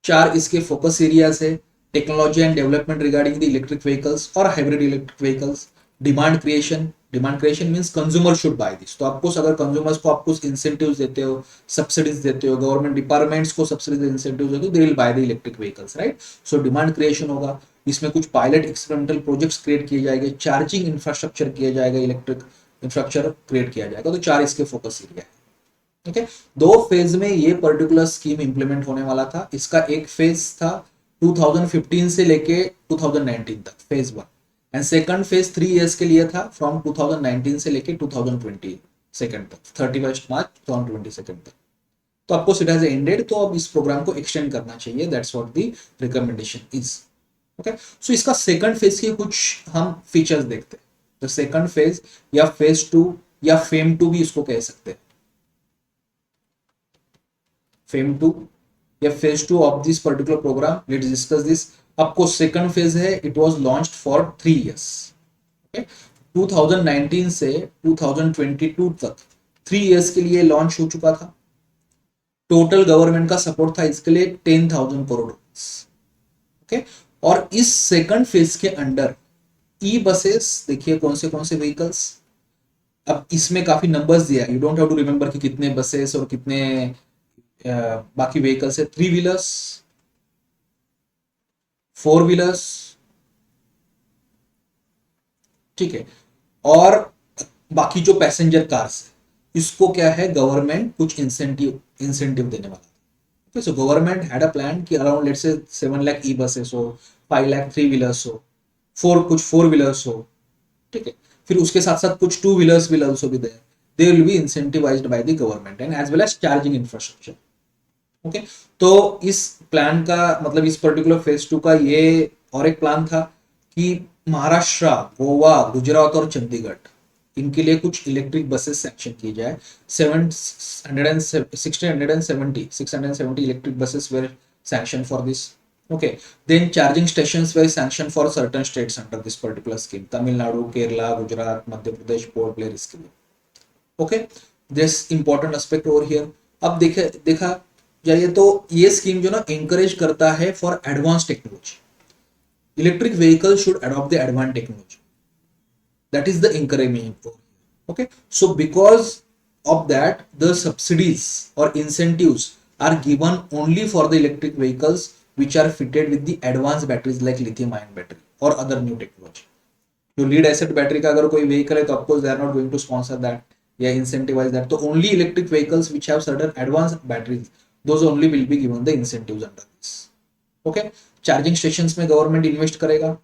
4 इसके फोकस एरियाज है, technology and development regarding the electric vehicles और hybrid electric vehicles, demand creation, demand creation means consumer should buy this. तो आपको अगर कंज्यूमर्स को आप कुछ इंसेंटिव्स देते हो, सब्सिडीज देते हो, गवर्नमेंट डिपार्टमेंट्स को सब्सिडीज इंसेंटिव्स देते हो, they will by the electric vehicles, right. So demand creation होगा, इसमें कुछ पायलट एक्सपेरिमेंटल प्रोजेक्ट्स क्रिएट किए जाएंगे, चार्जिंग इंफ्रास्ट्रक्चर किया जाएगा, इलेक्ट्रिक इंफ्रास्ट्रक्चर क्रिएट किया जाएगा। तो 4 इसके फोकस एरिया है। ओके, 2 फेज में ये पर्टिकुलर स्कीम इंप्लीमेंट होने वाला था। इसका एक फेज था 2015 से लेके 2019 तक, phase 1, and second phase 3 years के लिए था, फ्रॉम 2019 से लेके 2020 सेकंड तक, 31 मार्च 2020 तक। तो आपको इट हैज एंडेड, तो अब इस प्रोग्राम को एक्सटेंड करना चाहिए, that's what the recommendation is. Okay, so इसका सेकंड फेज के कुछ हम फीचर्स देखते हैं। तो सेकंड फेज या फेज 2 या फेम 2 भी इसको कह सकते हैं, फेम 2 या phase 2 of this particular programme. Let's discuss this. आपको सेकंड फेज है, it was launched for 3 years. Okay, 2019 से 2022 तक 3 इयर्स के लिए लॉन्च हो चुका था। टोटल गवर्नमेंट का सपोर्ट था इसके लिए 10,000 करोड़ रुपीस। ओके, और इस सेकंड फेज के अंडर ई बसेस, देखिए कौन से व्हीकल्स, अब इसमें काफी नंबर्स दिया है, you don't have to remember कि कितने बसेस और कितने बाकी व्हीकल्स है। 3 व्हीलर्स, 4 व्हीलर्स, ठीक है, और बाकी जो पैसेंजर कार्स है, इसको क्या है, गवर्नमेंट कुछ इंसेंटिव देने वाला। Okay, so government had a plan कि around let's say 7 lakh e buses हो, 5 लाख 3 व्हीलर्स हो, 4 व्हीलर्स हो, ठीक है। फिर उसके साथ साथ कुछ two wheelers will also be there, they will be incentivised by the government and as well as charging infrastructure. Okay, तो इस प्लान का मतलब इस पर्टिकुलर फेज 2 का ये और एक प्लान था कि महाराष्ट्र, गोवा, गुजरात और चंडीगढ़ इनके लिए कुछ इलेक्ट्रिक बसेस सैंक्शन की जाए। 670 electric buses were sanction for this. Okay, then charging stations were sanctioned for certain states under this particular scheme. Tamil Nadu, Kerala, Gujarat, Madhya Pradesh board play इसके लिए। Okay, this important aspect over here। अब देखा जाइए तो ये स्कीम जो ना encourage करता है for advanced technology। Electric vehicles should adopt the advanced technology। That is the encouragement। Okay, so because of that, the subsidies or incentives are given only for the electric vehicles which are fitted with the advanced batteries like lithium ion battery or other new technology। जो लीड एसिड बैटरी का अगर कोई व्हीकल है तो of course they are not going to sponsor that या इंसेंटिवाइज दैट। तो only electric vehicles which have certain advanced batteries, those only will be given the incentives under this. Okay, charging stations में गवर्नमेंट इन्वेस्ट करेगा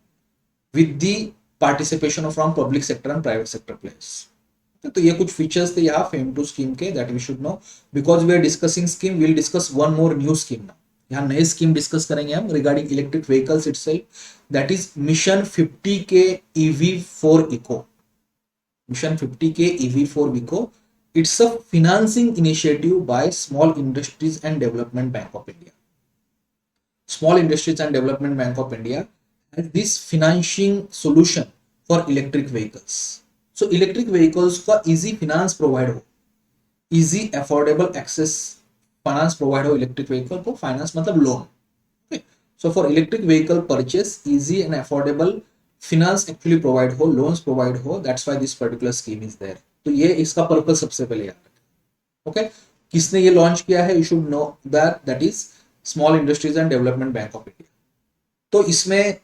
with the participation from public sector and private sector players. तो ये कुछ फीचर्स थे यहाँ फेम टू स्कीम के that we should know. Because we are discussing scheme, we will discuss one more new scheme now. यहाँ नए स्कीम डिस्कस करेंगे हम regarding electric vehicles itself, that is mission 50K EV4 eco. Mission 50K EV4 eco, it's a financing initiative by Small Industries and Development Bank of India। Small Industries and Development Bank of India has this financing solution for electric vehicles। So electric vehicles का easy finance provide हो, easy affordable access finance provide हो इलेक्ट्रिक व्हीकल को। फाइनेंस मतलब loan. So for electric vehicle purchase easy and affordable finance actually provide हो, लोन्स प्रोवाइड हो, that's why this particular scheme is there. तो ये इसका पर्पस सबसे पहले याद रखें। ओके, किसने ये लॉन्च किया है, you should know that, that is small industries and development bank of India. तो इसमें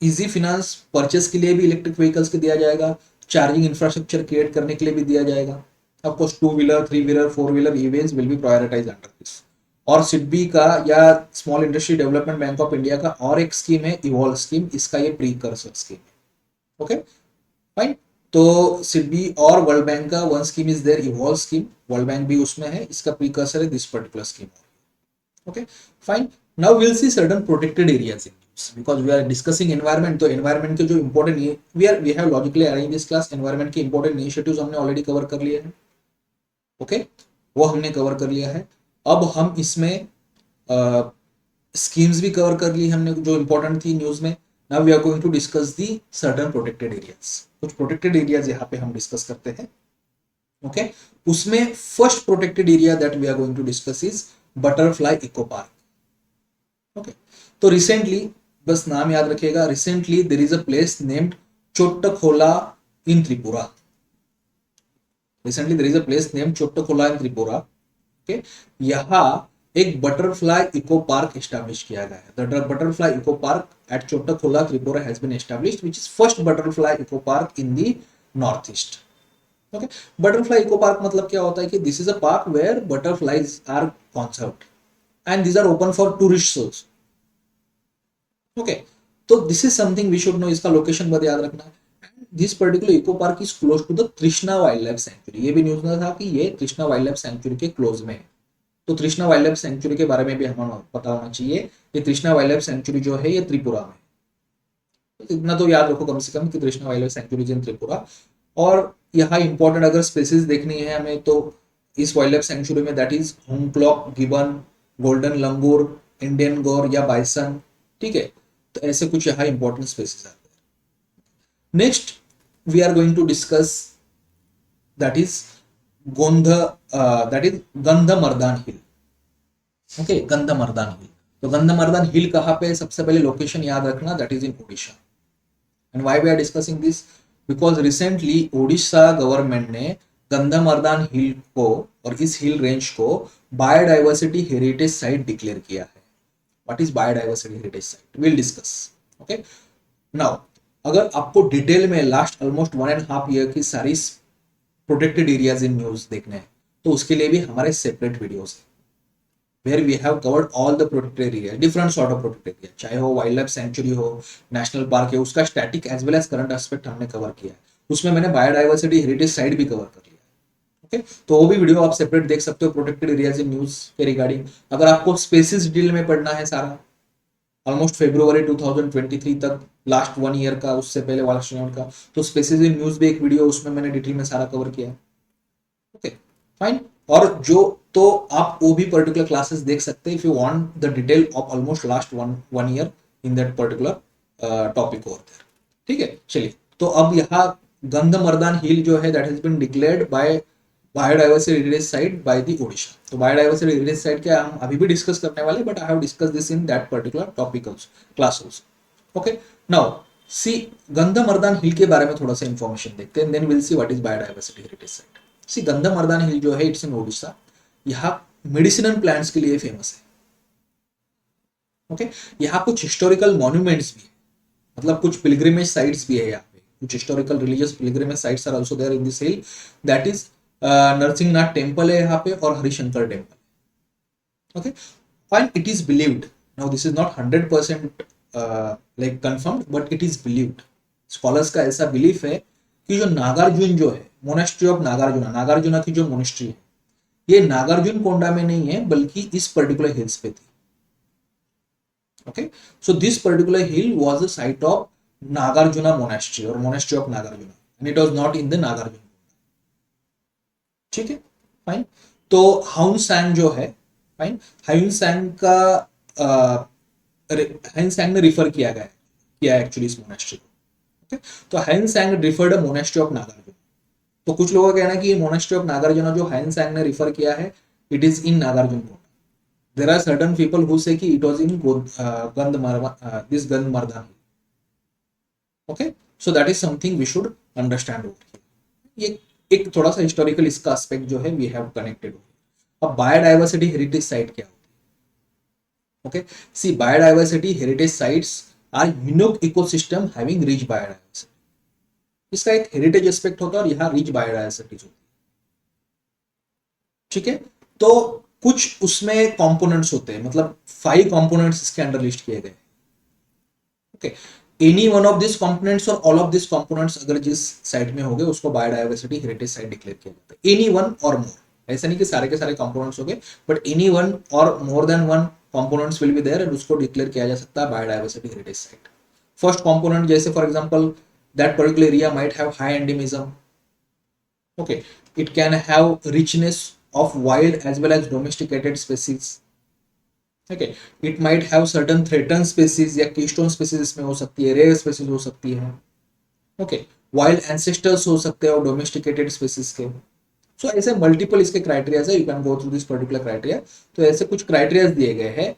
इजी फिनेंस परचेस के लिए भी इलेक्ट्रिक व्हीकल्स के दिया जाएगा, चार्जिंग इंफ्रास्ट्रक्चर क्रिएट करने के लिए भी दिया जाएगा। Of course, 2-wheeler, 3-wheeler, 4-wheeler EVs will be prioritized under this। और सिडबी का या small industry development bank of India का और एक स्कीम है इवॉल्व स्कीम, इसका ये प्रीकर्सर स्कीम है। ओके फाइन, तो सिडबी और वर्ल्ड बैंक का one scheme is there evolve scheme, world bank भी उसमें है, इसका प्रीकर्सर है this particular scheme. Okay fine, now will see certain protected areas in because we are discussing environment. तो एनवायरमेंट के जो important we have logically arrange this class, environment के इंपॉर्टेंट इनिशिएटिव्स हमने ऑलरेडी कवर कर लिए हैं। ओके, वो हमने कवर कर लिया है। अब हम इसमें स्कीम्स भी कवर कर ली हमने जो इंपॉर्टेंट थी न्यूज में। Now we are going to discuss the certain protected areas. कुछ प्रोटेक्टेड एरियाज यहाँ पे हम डिस्कस करते हैं। ओके, उसमें first protected area that we are going to discuss is butterfly eco park. Okay, तो रिसेंटली, बस नाम याद रखिएगा, recently there is a place named Chottakhola in Tripura. Recently there is a place named Chottakhola in Tripura। Okay, यहाँ एक बटरफ्लाई इको पार्क एस्टैब्लिश किया गया है। The butterfly eco park at Chottakhola, Tripura has been established, which is first butterfly eco park in the northeast। Okay, butterfly eco park मतलब क्या होता है कि this is a park where butterflies are conserved and these are open for tourists also। Okay, तो this is something we should know, इसका लोकेशन बहुत याद रखना है। This particular eco park is close to the Krishna wild life sanctuary. ये भी न्यूज में था कि ये कृष्णा वाइल्ड लाइफ सेंचुरी के क्लोज में है। तो कृष्णा वाइल्ड लाइफ सेंचुरी के बारे में भी हमें पता होना चाहिए। ये कृष्णा वाइल्ड लाइफ सेंचुरी जो है ये त्रिपुरा में, तो इतना तो याद रखो कम से कम कि कृष्णा वाइल्ड लाइफ सेंचुरी इन त्रिपुरा। और यहाँ इंपॉर्टेंट अगर स्पेसीज देखनी है हमें तो इस वाइल्ड लाइफ सेंचुरी में, that is hoolock gibbon, golden langur, Indian gaur या बाइसन। ठीक है, तो ऐसे कुछ यहाँ इंपॉर्टेंट स्पेसीज आते हैं। Next we are going to discuss that is Gandhamardan hill. Okay, Gandhamardan hill. तो गंधमर्दान हिल कहाँ पे है, सबसे पहले लोकेशन याद रखना, that is in Odisha. And why we are discussing this, because recently Odisha government ने गंधमर्दान हिल को और इस हिल रेंज को बायोडाइवर्सिटी हेरिटेज साइट डिक्लेयर किया है। What is biodiversity heritage site, will discuss. Okay, now अगर आपको डिटेल में लास्ट ऑलमोस्ट 1.5 ईयर की सारी प्रोटेक्टेड एरियाज इन न्यूज देखने हैं तो उसके लिए भी हमारे सेपरेट वीडियोस हैं where we have covered all the protected area, different sort of protected area, चाहे वो वाइल्ड लाइफ सेंचुरी हो, नेशनल पार्क है, उसका static as well as current aspect हमने कवर किया है। उसमें मैंने बायोडाइवर्सिटी हेरिटेज साइट भी कवर कर लिया। ओके, तो वो भी वीडियो आप सेपरेट देख सकते हो प्रोटेक्टेड एरियाज इन न्यूज के रिगार्डिंग। अगर आपको स्पेसिस डिटेल में पढ़ना है सारा, ऑलमोस्ट February 2023 तक, लास्ट 1 ईयर का, उससे पहले वाला स्टूडेंट का, तो स्पेसिस इन न्यूज भी एक वीडियो, उसमें मैंने डिटेल में सारा कवर किया है। Okay fine. और जो तो आप वो भी पर्टिकुलर क्लासेस देख सकते हैं if you want the detail of almost last one year in that particular topic over there. ठीक है, चलिए, तो अब यहाँ गंधमर्दान हिल जो है that has been declared by biodiversity heritage site by the Odisha. तो बायोडाइवर्सिटी हेरिटेज साइट क्या हम अभी भी डिस्कस करने वाले, but I have discuss this in that particular topic class also. Okay, now see Gandhamardan hill के बारे में थोड़ा सा इंफॉर्मेशन देखते हैं, then will see what is biodiversity heritage site. See Gandhamardan hill जो है इट्स इन ओडिशा, यहाँ मेडिसिनल प्लांट्स के लिए फेमस है। ओके, यहाँ कुछ हिस्टोरिकल मॉन्यूमेंट्स भी है, मतलब कुछ पिलग्रिमेज साइट्स भी है यहाँ पे, कुछ historical religious pilgrimage sites are also there in this hill, that is Narsinghnath temple है यहाँ पे और Harishankar temple. Okay fine, it is believed, now this is not 100% like confirmed, but it is believed, scholars का ऐसा बिलीफ है कि जो नागार्जुन जो है, मोनेस्ट्री ऑफ नागार्जुना, नागार्जुना की जो मोनेस्ट्री है, ये नागार्जुन कोंडा में नहीं है बल्कि इस पर्टिकुलर हिल्स पे थी। Okay, so this particular hill was the site of Nagarjuna monastery और monastery of Nagarjuna, and it was not in the Nagarjun. ठीक है फाइन। तो हाउन सैंग जो है, फाइन, हाउन सैंग का हाउन सैंग ने रिफर किया एक्चुअली इस मोनेस्ट्री को। ओके, तो Hiuen Tsang referred a monastery of Nagarjuna. तो कुछ लोगों का कहना है कि ये मोनेस्ट्री ऑफ नागार्जुना जो हाउन सैंग ने रिफर किया है, it is in Nagarjunakonda. There are certain people who say कि it was in Gandhamardan. Okay, so that is something we should understand over here. ये एक थोड़ा सा हिस्टोरिकल इसका एस्पेक्ट जो है वी हैव कनेक्टेड। अब बायोडाइवर्सिटी हेरिटेज साइट क्या होती है? Okay, see biodiversity heritage sites are unique ecosystem having rich biodiversity. इसका एक हेरिटेज एस्पेक्ट होता है और यहाँ रिच बायोडाइवर्सिटी होती है। ठीक है, तो कुछ उसमें कंपोनेंट्स होते हैं, मतलब 5 कंपोनेंट्स इसके अंडर लिस्ट किए गए। Okay, any one of this components और ऑल ऑफ दिस कंपोनेंट्स अगर जिस साइट में होंगे उसको बायोडाइवर्सिटी हेरिटेज साइट डिक्लेयर किया जाता है। एनी वन और मोर, ऐसा नहीं कि सारे के सारे कंपोनेंट्स होंगे, बट एनी वन और more than one components will be there and उसको डिक्लेयर किया जा सकता है biodiversity heritage site. First component जैसे for example that particular area might have high endemism. Okay, it can have richness of wild as well as domesticated species. Okay, it might have certain threatened species या keystone species इसमें हो सकती है, rare species हो सकती है। Okay, wild ancestors हो सकते हैं और domesticated species के। So ऐसे multiple इसके criteria है, you can go through this particular criteria। तो ऐसे कुछ criteria दिए गए हैं,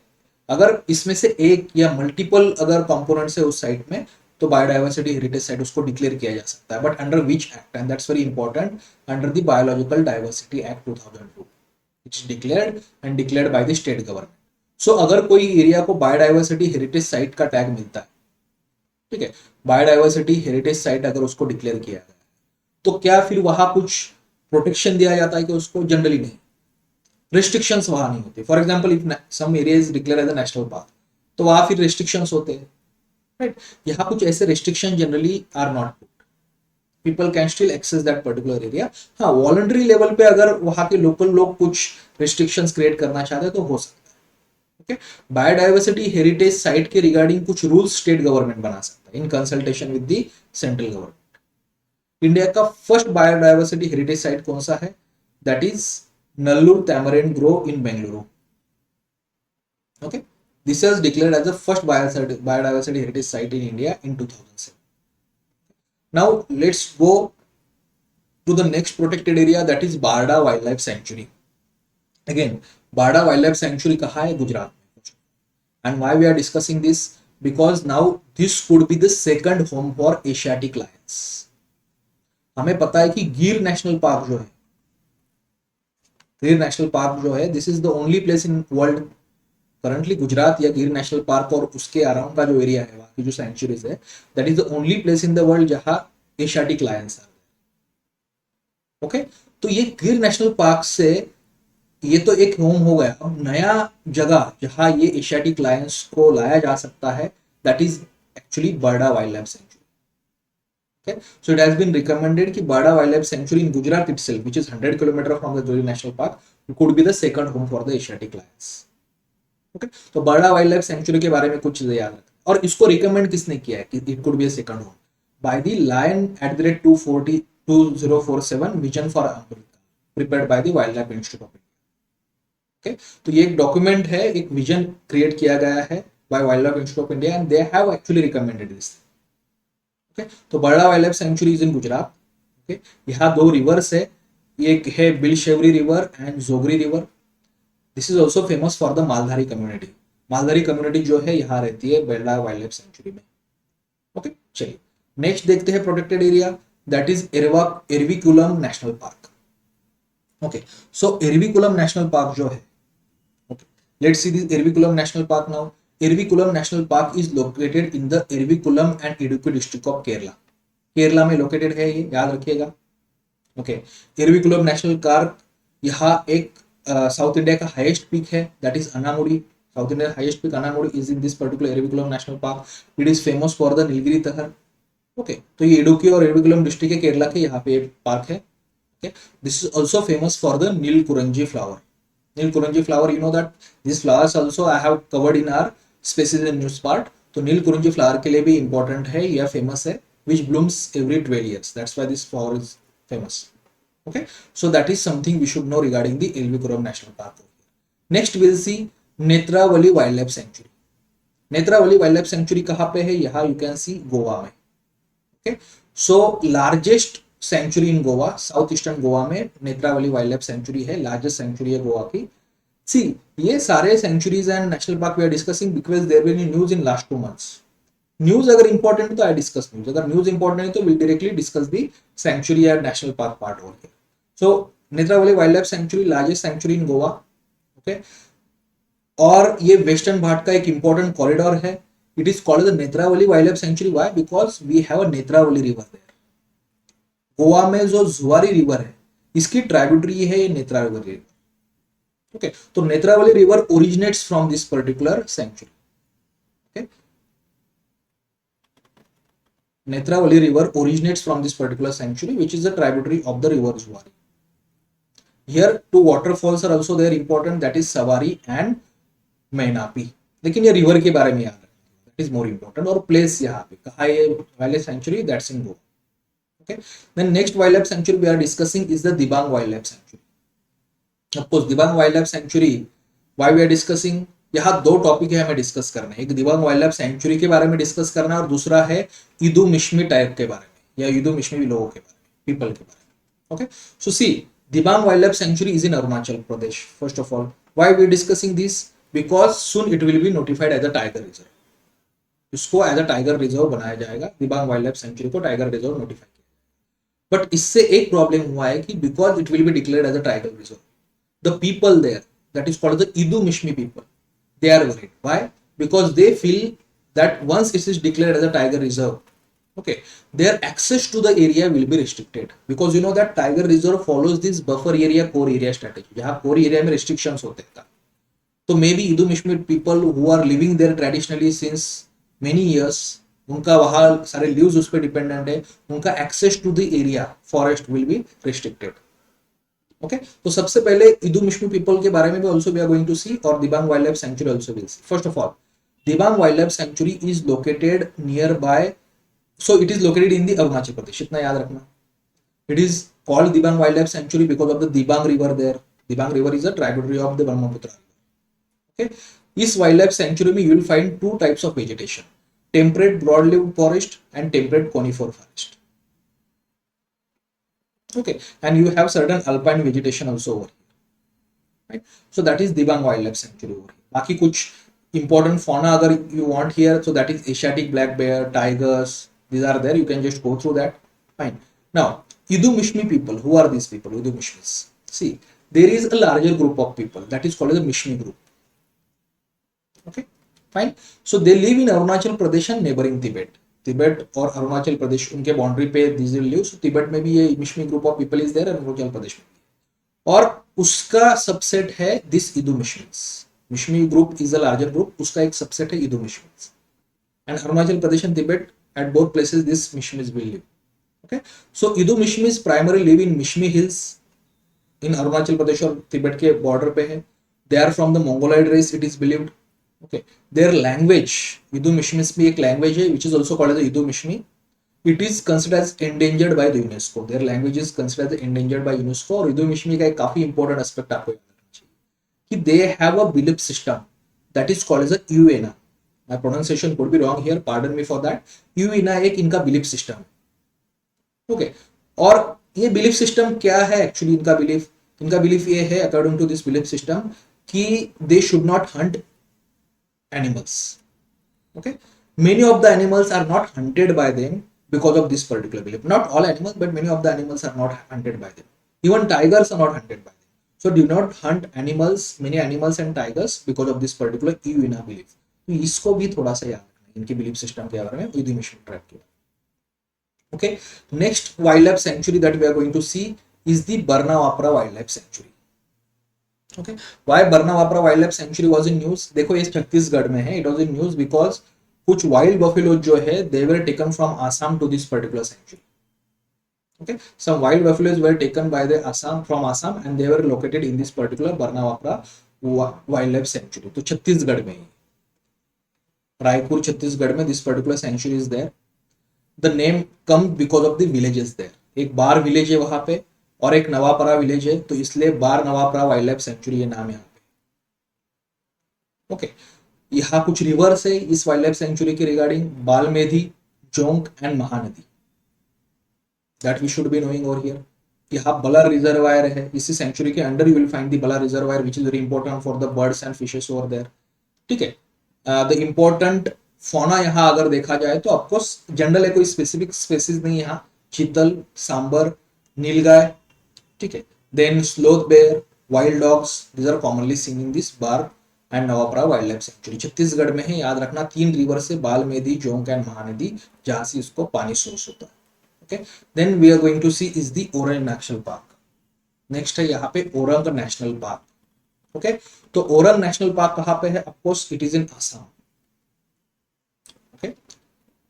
अगर इसमें से एक या multiple अगर components है उस साइट में तो बायोडाइवर्सिटी हेरिटेज साइट उसको डिक्लेयर किया जा सकता है, but under which act, and that's very important, under the biological diversity act 2002, it's declared and declared by the state government. So अगर कोई एरिया को बायोडाइवर्सिटी हेरिटेज साइट का टैग मिलता है, ठीक है, बायोडाइवर्सिटी हेरिटेज साइट अगर उसको डिक्लेयर किया गया तो क्या फिर वहां कुछ प्रोटेक्शन दिया जाता है कि उसको? जनरली नहीं, रिस्ट्रिक्शंस वहां नहीं होती। For example if some area is declare as a national park तो वहां फिर रिस्ट्रिक्शंस होते हैं, राइट? यहाँ कुछ ऐसे restriction generally are not put, people can still access that particular area. हाँ, वॉलंटरी लेवल पे अगर वहां के लोकल लोग कुछ रिस्ट्रिक्शंस क्रिएट करना चाहते हैं तो हो सकता है। ओके, बायोडाइवर्सिटी हेरिटेज साइट के रिगार्डिंग कुछ रूल्स स्टेट गवर्नमेंट बना सकता है in consultation with the central government. India का फर्स्ट बायोडाइवर्सिटी हेरिटेज साइट कौन सा है? That is Nallur tamarind grove in Bengaluru. Okay, this was declared as the first biodiversity heritage site in India in 2007. Now let's go to the next protected area, that is Barda Wildlife Sanctuary. Again, Barda Wildlife Sanctuary कहाँ है? गुजरात में। And why we are discussing this? Because now this could be the second home for Asiatic lions. हमें पता है कि गिर नेशनल पार्क जो है, गिर नेशनल पार्क जो है, this is the only place in world currently, Gujarat या गिर नेशनल पार्क और उसके अराउंड का जो एरिया है, वहां की जो सेंचुरीज है, that is the only place in the world जहां एशियाटिक लायंस है। ओके, तो ये गिर नेशनल पार्क से ये तो एक होम हो गया। अब नया जगह जहां ये एशियाटिक लायंस को लाया जा सकता है, that is actually Barda wild life sanctuary. Okay, so it has been recommended कि Barda Wildlife Sanctuary in Gujarat itself, which is 100 kilometers from the Jori National Park, could be the second home for the Asiatic lions. Okay, तो बर्डा वाइल्ड लाइफ सेंचुरी के बारे में कुछ चीजें याद रखें। और इसको रिकमेंड किसने किया है कि it could be a second home? By the lion at the rate 2047 vision for America prepared by the wild life institute of India. Okay, तो ये एक डॉक्यूमेंट है, एक विजन क्रिएट किया गया है by wild life institute of India and they have actually recommended this. Okay, तो Barda wild life sanctuary is in Gujarat. Okay, यहाँ दो रिवर्स है, एक है Bileshwari river and Joghri river. This is also famous for the Maldhari community. Maldhari community जो है यहाँ रहती है बर्डा वाइल्ड लाइफ सेंचुरी में। ओके, चलिए नेक्स्ट देखते हैं protected area, that is Eravikulam national park. Okay, so Eravikulam national park जो है, okay, let's see this Eravikulam national park now. Eravikulam national park is located in the Eravikulam and Idukki district of Kerala. Kerala में लोकेटेड है, ये याद रखिएगा। ओके, एरविकुलम नेशनल पार्क यहाँ एक साउथ इंडिया का हाईएस्ट पीक है, that is Anamudi. South India highest peak Anamudi is in this particular Eravikulam national park. It is famous for the Nilgiri tahr. Okay, तो ये इडुक्की और एरविकुलम डिस्ट्रिक्ट के केरला के यहाँ पे पार्क है। Okay, this is also famous for the Neelakurinji flower. Neelakurinji flower, you know that this flowers also I have covered in our species in news part. तो नीलकुरंजी फ्लावर के लिए भी इंपॉर्टेंट है, यह फेमस है, which blooms every 12 years. That's why this flower is famous. Okay, so that is something we should know regarding the Erviculam National Park. Next we'll see Netravali Wildlife Sanctuary. Netravali Wildlife Sanctuary कहाँ पे है? यहाँ you can see गोवा में। Okay, so largest sanctuary in Goa, south eastern Goa में नेत्रावली वाइल्ड लाइफ सेंचुरी है, लार्जेस्ट सेंचुरी है गोवा की। सी, ये सारे sanctuaries and national park we are discussing because there been news in last 2 months। News अगर इंपॉर्टेंट है तो आई डिस्कस न्यूज, अगर न्यूज इंपॉर्टेंट है तो will directly discuss the sanctuary या national park part over here. So Netravali wild life sanctuary, largest sanctuary in Goa. Okay, और ये वेस्टर्न घाट का एक इंपॉर्टेंट कॉरिडोर है। It is called the Netravali wild life sanctuary, why? Because we have a Netravali river there. Goa में जो जुआरी रिवर है इसकी ट्राइब्यूटरी है ये नेत्रावली रिवर। ओके, तो Netravali river originates from this particular sanctuary. Netravali river originates from this particular sanctuary, which is a tributary of the river Zuari. Here two waterfalls are also there important, that is Savari and Mainapi. लेकिन ये river के बारे में याद रखना, that is more important। और place यहाँ पे कहाँ है? wildlife sanctuary, that's in Goa. Okay, then next wildlife sanctuary we are discussing is the Dibang wildlife sanctuary. Of course, Dibang wildlife sanctuary, why we are discussing? यहाँ दो टॉपिक है हमें डिस्कस करना है, एक दिबांग वाइल्ड लाइफ सेंचुरी के बारे में डिस्कस करना है और दूसरा है इदू मिश्मी टाइप के बारे में या इदू मिश्मी लोगों के बारे में, पीपल के बारे में। Okay, so see, Dibang wild life sanctuary is in Arunachal Pradesh. First of all, why we discussing this? Because soon it will be notified as a tiger reserve. इसको एज अ टाइगर रिजर्व बनाया जाएगा, दिबांग वाइल्ड लाइफ सेंचुरी को टाइगर रिजर्व नोटिफाई किया। बट इससे एक प्रॉब्लम हुआ है कि because it will be declared as a tiger reserve, the people there, that is called the Idu Mishmi people, they are worried. Why? Because they feel that once it is declared as a tiger reserve, okay, their access to the area will be restricted, because you know that tiger reserve follows this buffer area core area strategy, जहाँ core area में restrictions होते हैं। तो maybe Idu Mishmi people who are living there traditionally since many years, उनका वहाँ सारे lives उस पर dependent है, उनका access to the area forest will be restricted। Okay, तो सबसे पहले इदू मिश्मी पीपल के बारे में भी also we are going to see, और Dibang wild life sanctuary also will see. First of all, Dibang wild life sanctuary is located near by, so it is located in the Arunachal Pradesh, इतना याद रखना। It is called Dibang wild life sanctuary because of the Dibang river there. Dibang river is a tributary of the Brahmaputra river. Okay, इस वाइल्ड लाइफ सेंचुरी में you will find two types of vegetation, temperate broad leaved forest and temperate conifer forest. Okay, and you have certain alpine vegetation also over here, right? So that is Dibang Wildlife Sanctuary over here. बाकी कुछ important fauna अगर you want here, so that is Asiatic black bear, tigers, these are there, you can just go through that. Fine. Now, Idu Mishmi people, who are these people? Idu Mishmis. See, there is a larger group of people that is called the Mishmi group. Okay, fine. So they live in Arunachal Pradesh and neighboring Tibet. Tibet और अरुणाचल प्रदेश उनके बाउंड्री पे this will live. So Tibet में भी ये Mishmi group of people is there, Arunachal Pradesh में भी, और उसका सबसेट है this Idu Mishmis. Mishmi group is a larger group, उसका एक सबसेट है Idu Mishmis, and Arunachal Pradesh and Tibet at both places this Mishmis will live. Okay, so Idu Mishmis primarily live in Mishmi Hills in Arunachal Pradesh और तिब्बत के बॉर्डर पे है. They are from the Mongoloid race, it is believed. Okay, their language, Idu Mishmis भी एक language है, which is also called as Idu Mishmi. It is considered as endangered by the UNESCO. Their language is considered as endangered by UNESCO. और Idu Mishmi का एक काफी important aspect आपको याद रखना चाहिए कि they have a belief system that is called as a Uena. My pronunciation could be wrong here, pardon me for that. Uena एक इनका belief system है. ओके, और ये बिलीफ सिस्टम क्या है एक्चुअली? इनका बिलीफ ये है according to this belief system कि they should not hunt animals. Okay, many of the animals are not hunted by them because of this particular belief. Not all animals but many of the animals are not hunted by them. Even tigers are not hunted by them. So do not hunt animals, many animals and tigers because of this particular यूएना बिलीफ. तो इसको भी थोड़ा सा याद रखना इनके बिलीफ सिस्टम के बारे में, इदी मिशन ट्रैप के. Okay, next wildlife sanctuary that we are going to see is the Barnawapra Wildlife Sanctuary. Okay, why Barnawapra Wildlife Sanctuary was in news? देखो ये छत्तीसगढ़ में है. It was in news because कुछ wild buffalo जो है they were taken from Assam to this particular sanctuary. Okay, some wild buffaloes were taken by the from Assam and they were located in this particular Barnawapra Wildlife Sanctuary. तो छत्तीसगढ़ में, रायपुर छत्तीसगढ़ में this particular sanctuary is there. The name comes because of the villages there. एक बार विलेज है वहां पे और एक नवापरा विलेज है, तो इसलिए बार नवापरा वाइल्ड लाइफ सेंचुरी ये नाम है यहाँ पे. ओके, यहाँ कुछ रिवर्स है इस वाइल्ड लाइफ सेंचुरी के regarding, Balamdehi, Jonk and Mahanadi. That we should be knowing over here. यहाँ बलर रिजर्वायर है, इसी सेंचुरी के under you will find the Balar reservoir which is very important for the birds and fishes over there. ठीक है, द इंपॉर्टेंट फौना यहाँ अगर देखा जाए तो ऑफकोर्स जनरल है, कोई स्पेसिफिक स्पेसिस नहीं यहाँ. चीतल, सांबर, नीलगाय. ठीक है, then sloth bear, wild dogs, these are commonly seen in this Bar and Nawapara wild life sanctuary. Chhattisgarh में है, याद रखना 3 रिवर से, बालमेधी, जोंक एंड महानदी, जहां से इसको पानी सोर्स होता है. Okay, then we are going to see is the Orang national park. Next है यहाँ पे ओरंग नेशनल पार्क. ओके, तो ओरंग नेशनल पार्क कहाँ पे है? Of course it is in Assam.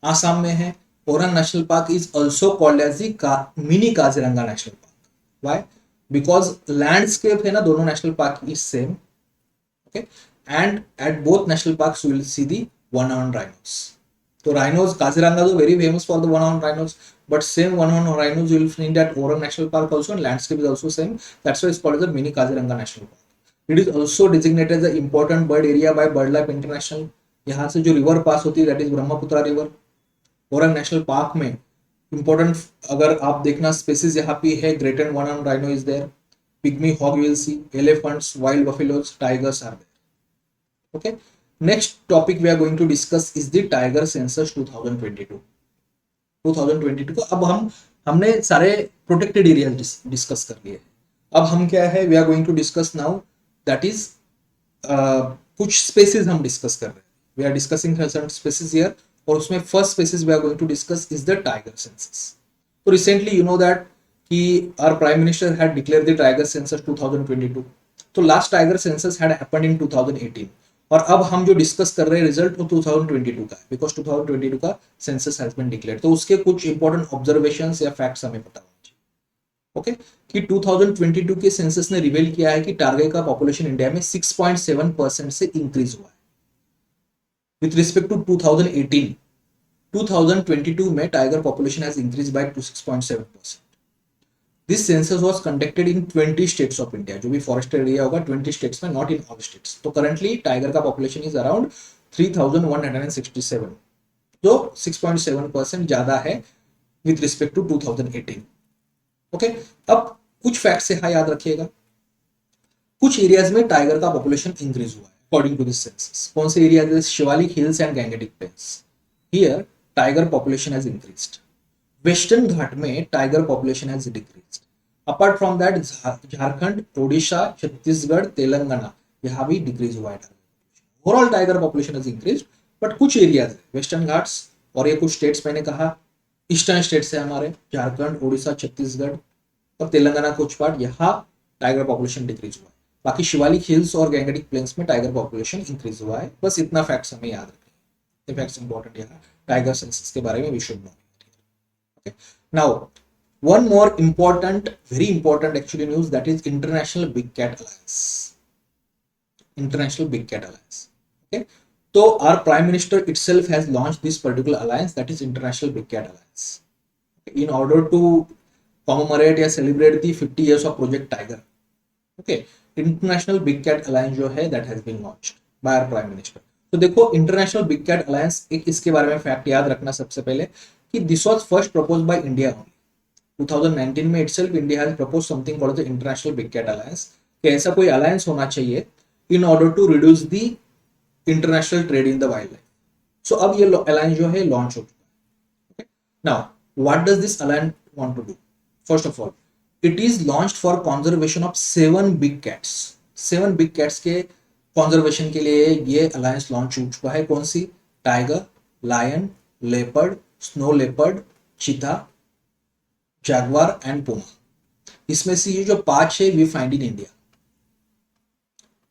Assam में है. Orang national park is also called as mini Kaziranga national park. Why? Because landscape है ना दोनों national park is same. Okay, and at both national parks you will see the one horn rhinos. तो राइनोस, काजीरंगा तो very famous for the one horn rhinos, but same one horn rhinos you will find at Orang National Park also, and landscape is also same. That's why it's called as the mini Kaziranga National Park. It is also designated as an important bird area by BirdLife International. यहाँ से जो रिवर पास होती है that is Brahmaputra river. Orang national park में इंपॉर्टेंट अगर आप देखना स्पेसीज यहाँ पे है, great and one horn rhino is there, pygmy hog you will see, elephants, wild buffaloes, tigers are there. Okay, next topic we are going to discuss is the tiger census 2022. को अब हमने सारे प्रोटेक्टेड एरियाज डिस्कस कर लिए. अब हम क्या है, we are going to discuss now that is कुछ स्पेसिस हम डिस्कस कर रहे हैं. We are discussing certain species here, और उसमें first species we are going to discuss is the tiger census. तो रिसेंटली यू नो दैट कि our prime minister had declared the tiger census 2022. तो last tiger census had happened in 2018, और अब हम जो डिस्कस कर रहे हैं रिजल्ट वो 2022 का है, बिकॉज 2022 का सेंसस हैज बीन डिक्लेयर्ड. तो उसके कुछ इंपॉर्टेंट ऑब्जर्वेशंस या फैक्ट्स हमें पता होना चाहिए. ओके, कि 2022 के सेंसस ने रिवील किया है कि टाइगर का पॉपुलेशन इंडिया में 6.7% से इंक्रीज हुआ है विथ रिस्पेक्ट टू 2018. 2022 में tiger population has increase by 6.7%. This census was conducted in 20 states of India. जो भी फॉरेस्ट एरिया होगा 20 स्टेट्स में, नॉट इन ऑल स्टेट्स. तो करंटली टाइगर का पॉपुलेशन इज अराउंड 3167, जो 6.7% ज्यादा है विद रिस्पेक्ट टू 2018. ओके, अब कुछ फैक्ट्स यहाँ याद रखिएगा. कुछ एरियाज में टाइगर का पॉपुलेशन इंक्रीज हुआ है अकॉर्डिंग टू दिस सेंसस. कौन से areas? Shivalik hills and Gangetic plains. Here tiger population has increased. Western Ghat में tiger population has decreased. Apart from that Jharkhand, Odisha, Chhattisgarh, Telangana, यहाँ भी डिक्रीज हुआ है. Overall tiger population has increased, but कुछ एरियाज वेस्टर्न घाट्स और ये कुछ स्टेट्स मैंने कहा ईस्टर्न स्टेट्स है हमारे, झारखंड, ओडिशा, छत्तीसगढ़ और तेलंगाना कुछ पार्ट, यहाँ टाइगर पॉपुलेशन डिक्रीज हुआ है. बाकी शिवालिक हिल्स और गैंगेटिक प्लेन्स में टाइगर पॉपुलेशन इंक्रीज हुआ है. बस इतना फैक्ट्स हमें याद रखना है. फैक्ट्स इंपॉर्टेंट यहाँ टाइगर सेंसस के बारे में we should know. Okay. Now, one more important, very important actually news, that is International Big Cat Alliance. International Big Cat Alliance. Okay. So our Prime Minister itself has launched this particular alliance, that is International Big Cat Alliance, in order to commemorate या celebrate the 50 years of Project Tiger. Okay. International Big Cat Alliance जो है that has been launched by our Prime Minister. तो देखो इंटरनेशनल बिग कैट अलायंस, एक इसके बारे में फैक्ट याद रखना सबसे पहले कि this was first proposed by India only 2019 में itself India has propose something called the international big cat alliance, कि ऐसा कोई अलायंस होना चाहिए in order to reduce the international trade in the wild life. So अब ये अलायंस जो है लॉन्च हो चुका है. Now what does this alliance want to do? First of all it is launched for conservation of 7 big cats. 7 big cats के कंजर्वेशन के लिए ये अलायंस लॉन्च हो चुका है. कौन सी? Tiger, lion, leopard, snow leopard, cheetah, jaguar and puma. इसमें से ये जो 5 है we find in India.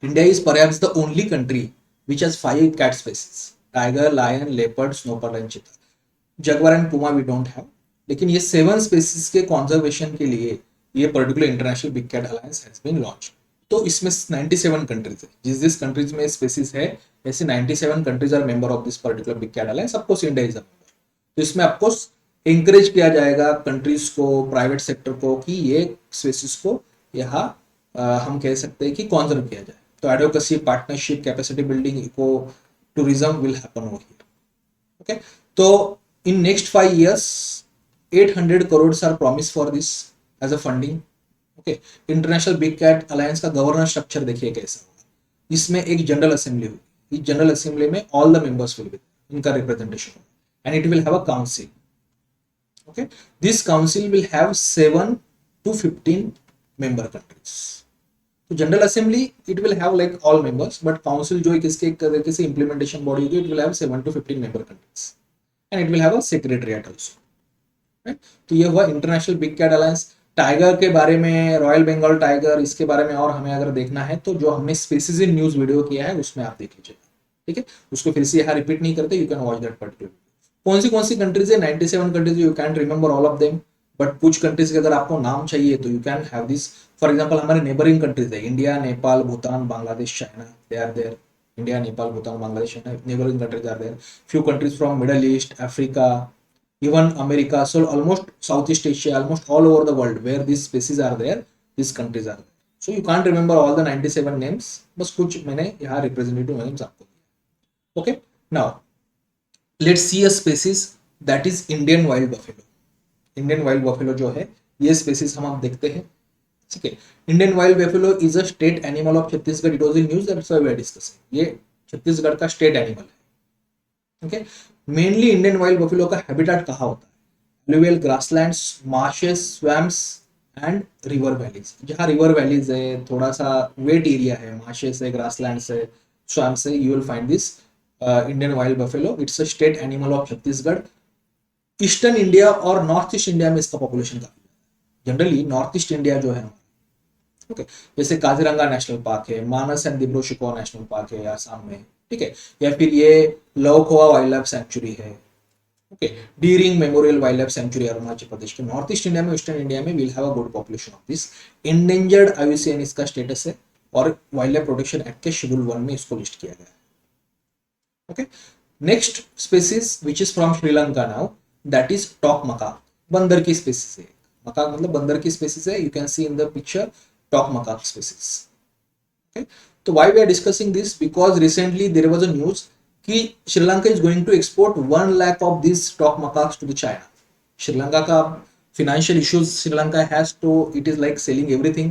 India is perhaps the only country which has 5 cat species: tiger, lion, leopard, snowbird and cheetah. jaguar and puma we don't have. लेकिन ये 7 species के conservation के लिए ये particular international big cat alliance has been launched. तो इसमें 97 कंट्रीज है. जिस कंट्रीज में स्पेसिस है ऐसे 97 countries are member of this particular big cat alliance. Of course India is a member. तो इसमें ऑफकोर्स एंकरेज किया जाएगा कंट्रीज को, प्राइवेट सेक्टर को, कि ये स्पेसिस को यहाँ हम कह सकते हैं कि कॉन्जर्व किया जाए. तो advocacy, partnership, capacity building, eco tourism will happen over here. Okay. तो in next 5 years 800 crores are promise for this as a funding. Okay. International big cat alliance का गवर्नेंस स्ट्रक्चर देखिए कैसा होगा. इसमें एक जनरल असेंबली होगी. इस जनरल असेंबली में all the members will be, इनका रिप्रेजेंटेशन होगा, and it will have a council. Okay. This council will have 7 to 15 member countries. तो general assembly it will have like all members, but council जो किसके तरीके से इंप्लीमेंटेशन बॉडी होगी, it will have 7 to 15 member countries, and it will have a secretariat also. Right. तो ये हुआ इंटरनेशनल बिग कैट अलायंस. टाइगर के बारे में, रॉयल बंगाल टाइगर, इसके बारे में और हमें अगर देखना है तो जो हमने स्पेसीज इन न्यूज वीडियो किया है उसमें आप देख लीजिएगा. ठीक है. उसको फिर से यहाँ रिपीट नहीं करते. You can watch that particular. कौन सी कंट्रीज है? 97 countries. You can remember all of them, but कुछ कंट्रीज के अगर आपको नाम चाहिए तो you can have this. For example हमारे नेबरिंग कंट्रीज है India, Nepal, Bhutan, Bangladesh, China. They are there. India, Nepal, Bhutan, Bangladesh, China, neighbouring countries are there. Few countries from middle east, Africa, even America. So almost Southeast Asia, almost all over the world where these species are there, these countries are there. So you can't remember all the 97 names, बस कुछ मैंने यहाँ representative names आपको दिए. Okay. Now let's see a species that is Indian wild buffalo. Indian wild buffalo जो है ये species हम आप देखते हैं. ठीक है. Indian wild buffalo is a state animal of Chhattisgarh. It was in news, that's why we are discussing. ये छत्तीसगढ़ का state animal है. Okay. Mainly Indian wild buffalo का हैबिटेट कहाँ होता है? Alluvial grasslands, marches, swamps and river valleys. जहाँ रिवर वैलीज है, थोड़ा सा वेट एरिया है, मार्शेस है, ग्रासलैंड्स है, स्वैम्प्स है, you will find this Indian wild buffalo. It's a state animal of Chhattisgarh. Eastern India और नॉर्थ ईस्ट इंडिया में इसका पॉपुलेशन काफी है. जनरली नॉर्थ ईस्ट इंडिया जो है, ओके, जैसे काजीरंगा नेशनल पार्क है, Manas and Dibrusaikhowa national park है आसाम में. ठीक है. या फिर ये लौखोवा वाइल्ड लाइफ सेंचुरी है. Okay. D'Ering memorial wild life sanctuary Arunachal Pradesh के. नॉर्थ ईस्ट इंडिया में, ईस्टर्न इंडिया में will have a good population of this. Endangered IUCN इसका स्टेटस है और वाइल्ड लाइफ प्रोटेक्शन एक्ट के शेड्यूल 1 में इसको लिस्ट किया गया है. Okay. Next species which is from Sri Lanka now, that is talk macaque. बंदर की स्पीसीज है. मकाक मतलब बंदर की स्पीसीज है. You can C in the picture talk macaque species. Okay. तो why we are discussing this? Because recently there was a news कि Sri Lanka is going to export 1 lakh of these stock macaques to the China. Sri Lanka का financial issues Sri Lanka has to, it is like selling everything.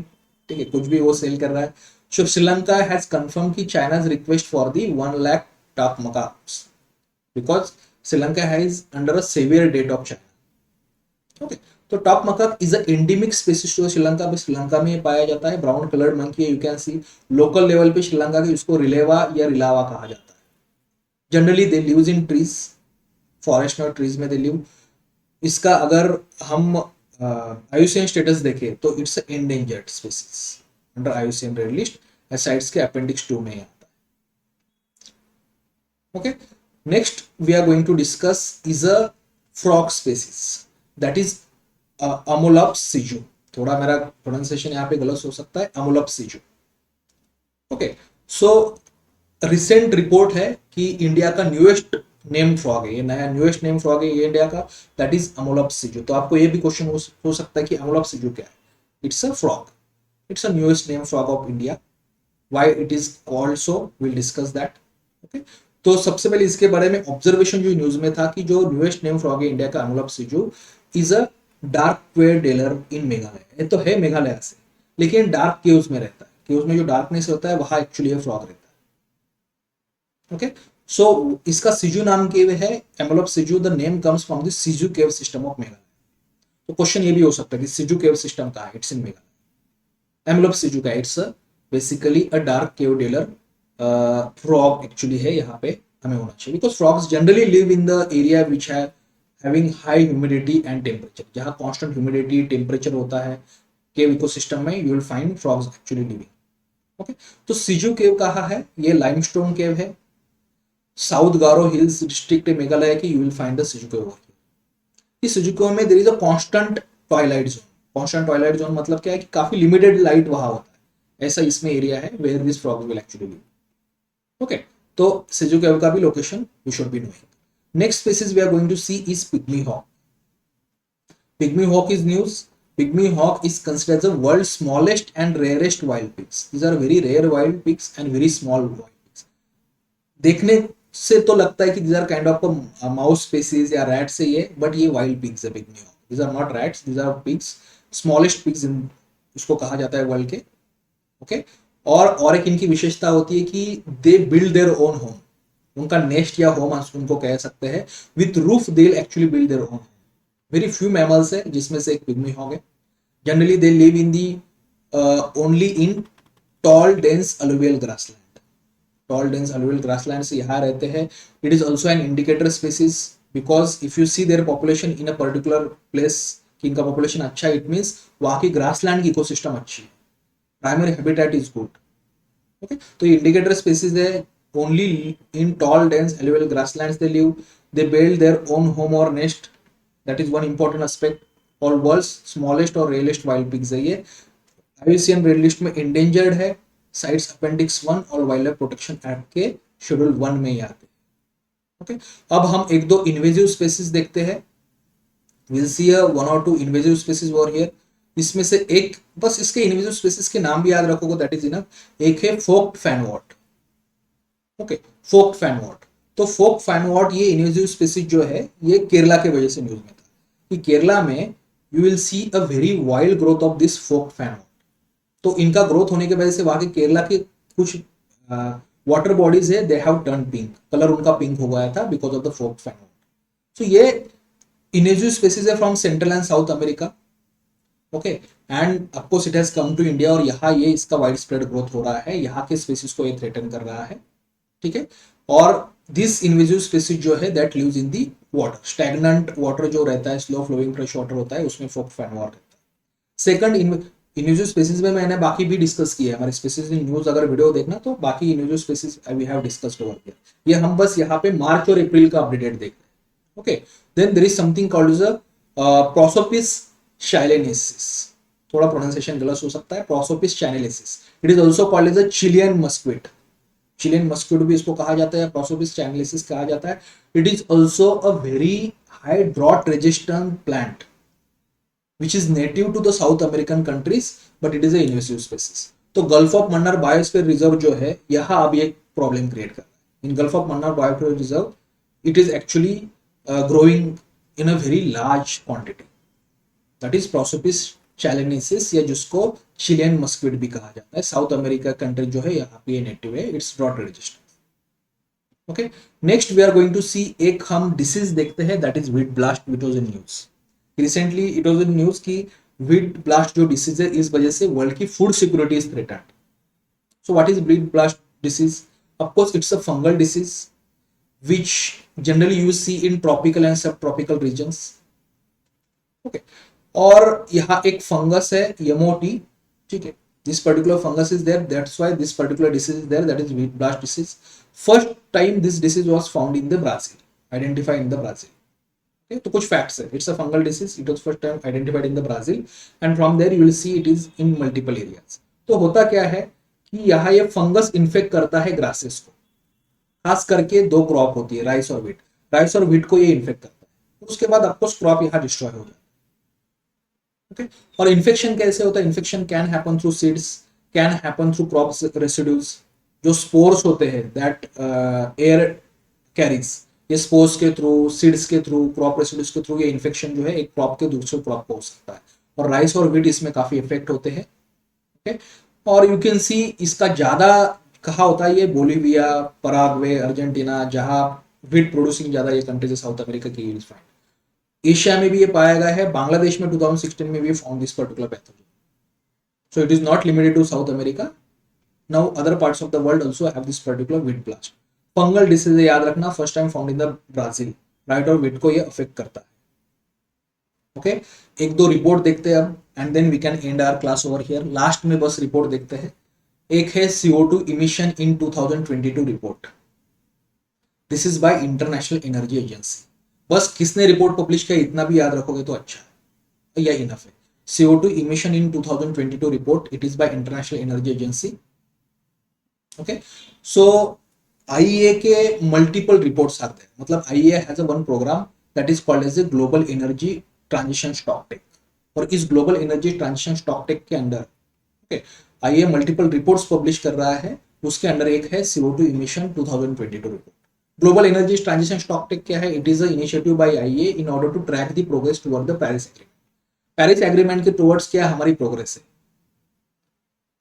ठीक है. कुछ भी वो सेल कर रहा है. So श्रीलंका has confirmed कि China's request for the 1 lakh stock macaques because Sri Lanka is under a severe debt of China. Okay. तो toque macaque is a endemic species to Sri Lanka. में श्रीलंका में पाया जाता है. ब्राउन कलर्ड मंकी है. You can see local level पे श्रीलंका के इसको रिलेवा या रिलावा कहा जाता है. Generally they lives in trees, forest और ट्रीज में दे लिव. इसका अगर हम आईयूसीएन स्टेटस देखें तो it's endangered species under IUCN red list. CITES के अपेंडिक्स 2 में आता है. Okay. Next we are going to discuss is a frog species. That is Amolops siju. थोड़ा मेरा प्रोनाउंसिएशन यहाँ पे गलत हो सकता है, Amolops siju. Okay, so recent report है कि इंडिया का न्यूएस्ट नेम फ्रॉग है, ये नया न्यूएस्ट नेम फ्रॉग है ये इंडिया का, दैट इज अमोलॉप्स सिजू। तो आपको ये भी क्वेश्चन हो सकता है कि अमोलॉप्स सिजू क्या है। It's a frog, it's a newest name frog of India, why it is called so, will discuss that. Okay, तो सबसे पहले इसके बारे में ऑब्जर्वेशन जो न्यूज में था कि जो न्यूएस्ट नेम फ्रॉग है इंडिया का Amolops siju is a dark cave dweller in Meghalaya. ये तो है मेघालय से, लेकिन डार्क केव्स में रहता है, केव्स में जो डार्कनेस होता है वहां एक्चुअली ये फ्रॉग रहता है। ओके, सो इसका सिजू नाम केव है, Amolops siju, the name comes from the Siju cave system of Meghalaya. तो क्वेश्चन ये भी हो सकता है कि सिजू केव सिस्टम का है, it's in Meghalaya. Amolops Siju का it's basically a dark cave dweller frog actually है, यहाँ पे हमें होना चाहिए, because frogs generally live in the area which है having high humidity and temperature. जहाँ कांस्टेंट ह्यूमिडिटी टेम्परेचर होता है केव इकोसिस्टम में, you will find frogs actually living. Okay, तो सिजू केव कहाँ है, ये लाइमस्टोन केव है, South Garo Hills district Meghalaya की, you will find the Siju cave over here. इस सिजू केव में there is a constant twilight zone. Constant twilight zone मतलब क्या है कि काफी लिमिटेड लाइट वहां होता है, ऐसा इसमें एरिया है where this frogs will actually live. Okay, तो सिजू केव का भी location you should be knowing. Next species we are going to see is pygmy hawk. Pygmy hawk is news. Pygmy hawk is considered the world's smallest and rarest wild pigs. These are very rare wild pigs and very small wild pigs. देखने से तो लगता है कि these are kind of a mouse species या rat से ये, but ये wild pigs है pygmy hawk. These are not rats, these are pigs, smallest pigs in उसको कहा जाता है वर्ल्ड के। ओके, और एक इनकी विशेषता होती है कि they build their own home. उनका नेस्ट या होम उनको कह सकते हैं, with roof they actually build their own. Very few mammals है जिसमें से एक पिग्मी हॉग है। Generally they live in the only in tall dense alluvial grassland. Tall dense alluvial grassland से यहाँ रहते हैं। It is also an indicator species, because if you see their population in a particular place कि इनका पॉपुलेशन अच्छा है, इट मीन्स वहाँ की ग्रासलैंड की इकोसिस्टम अच्छी है, primary habitat is good. Okay, तो ये इंडिकेटर स्पीसीज है, only in tall dense alluvial grasslands they live, they build their own home और nest, that is one important aspect. और वर्ल्ड्स स्मॉलेस्ट और रेयरेस्ट वाइल्ड पिग्स है ये। आईयूसीएन रेड लिस्ट में इंडेंजर्ड है, साइट्स अपेंडिक्स 1 और वाइल्ड लाइफ प्रोटेक्शन एक्ट के शेड्यूल 1 में ही आते हैं। ओके, अब हम एक दो इन्वेजिव स्पीसीज देखते हैं। Will see one or two invasive species over here. इसमें से एक, बस इसके इन्वेजिव स्पीसीज के नाम भी याद रखोगे दैट इज इनफ। एक है फोक्ड फैनवॉट। Okay, फोक्ड fanwort. तो फोक्ड फैनवॉट ये इन्वेजिव स्पीसीज जो है ये केरला के वजह से न्यूज में था कि केरला में you will see a very wild growth of this forked fanwort. तो इनका ग्रोथ होने की वजह से वहां के केरला के कुछ वाटर बॉडीज है, they have turn pink, colour उनका पिंक हो गया था because of the forked fanwort. So ये इन्वेजिव स्पीसीज है from central and south America. Okay, and of course it has come to India, और यहाँ ये इसका वाइड स्प्रेड ग्रोथ हो रहा है, यहाँ के स्पीसीज को ये थ्रेटन कर रहा है। ठीक है, और दिस इन्वेजिव स्पीसीज जो है that lives in the water, stagnant water जो रहता है, स्लो फ्लोइंग फ्रेश वाटर होता है, उसमें फोक्ड फैनवॉट रहता है। सेकंड इन्वेजिव स्पीसीज में मैंने बाकी भी डिस्कस किया है, हमारे स्पीसीज इन न्यूज अगर वीडियो देखना तो बाकी invasive species we have discussed over here. ये हम बस यहाँ पे मार्च और अप्रैल का अपडेटेड देख रहे हैं। Okay, then there is something called as a Prosopis chilensis. थोड़ा प्रोनाउंसिएशन गलत हो सकता है, Prosopis chilensis. It is also called as a Chilean mesquite. Chilean mesquite भी इसको कहा जाता है, प्रोसोपिस चाइलेनेसिस कहा जाता है। It is also a very high drought resistant plant which is native to the South American countries, but it is a invasive species. तो gulf of Mannar biosphere reserve जो है यहाँ अब एक प्रॉब्लम क्रिएट कर रहा है। In gulf of Mannar biosphere reserve it is actually growing in a very large quantity, that is Prosopis chilensis, या जिसको चिलियन मस्क्विड भी कहा जाता है। साउथ अमेरिका कंट्री जो है यहाँ पे नेटिव है, it's drought resistant. Okay, next we are going to see एक हम डिसीज देखते हैं that is wheat blast, which was in news recently. It was in news की वीट ब्लास्ट जो डिसीज है इस वजह से वर्ल्ड की food security is threatened. So what is wheat blast disease? Of course it's a fungal disease which generally you see in tropical and subtropical regions. Okay, और यहाँ एक फंगस है यमोटी। ठीक है, this particular fungus is there, that's why this particular disease is there, that is wheat blast disease. First time this disease was found in the Brazil, identified in the Brazil. Okay, तो कुछ फैक्ट्स है. It's a fungal disease. It was first time identified in the Brazil and from there you will see it is in multiple areas. तो होता क्या है कि यहाँ ये फंगस इन्फेक्ट करता है ग्रासेस को. खास करके दो क्रॉप होती है, राइस और व्हीट. राइस और व्हीट को ये इन्फेक्ट करता है. उसके बाद आपको क्रॉप यहाँ डिस्ट्रॉय हो जाता है. ओके. और इन्फेक्शन कैसे होता है? Infection can happen through seeds, can happen through crop residues. जो स्पोर्स होते हैं दैट एयर कैरीज, ये स्पोर्स के थ्रू, सीड्स के थ्रू, क्रॉप रेसिड्यूज के थ्रू ये इन्फेक्शन जो है एक क्रॉप के दूसरे क्रॉप को हो सकता है. और राइस और व्हीट इसमें काफी इफेक्ट होते हैं. ओके. और यू कैन सी इसका ज्यादा कहा होता है ये बोलीविया, पराग्वे, अर्जेंटीना, जहां व्हीट प्रोड्यूसिंग ज्यादा ये कंट्रीज है साउथ अमेरिका की. एशिया में भी ये पाया गया है. बांग्लादेश में 2016 में भी found this particular pathogen. So it is not limited to South America. Now other parts of the world also have this particular wheat blast. Fungal disease याद रखना, first time found in the Brazil. Right, और व्हीट को ये अफेक्ट करता है. ओके. एक दो रिपोर्ट देखते हैं अब and then we can end our class over here. Last में बस रिपोर्ट देखते हैं. एक है CO2 emission in 2022 report. This is by international energy Agency. बस किसने रिपोर्ट पब्लिश किया इतना भी याद रखोगे तो अच्छा है, या इनफ है. CO2 emission in 2022 report, it is by international energy agency. Okay. So IEA के मल्टीपल रिपोर्ट्स आते हैं. मतलब IEA has a one program that is called as a global energy transition stocktake. और इस global energy transition stocktake के under okay IEA multiple reports publish कर रहा है. उसके अंडर एक है CO2 emission 2022 report. Global energy transition stocktake क्या है? It is a initiative by IEA in order to track the progress toward the Paris Agreement. Paris Agreement के टुवर्ड्स क्या हमारी प्रोग्रेस है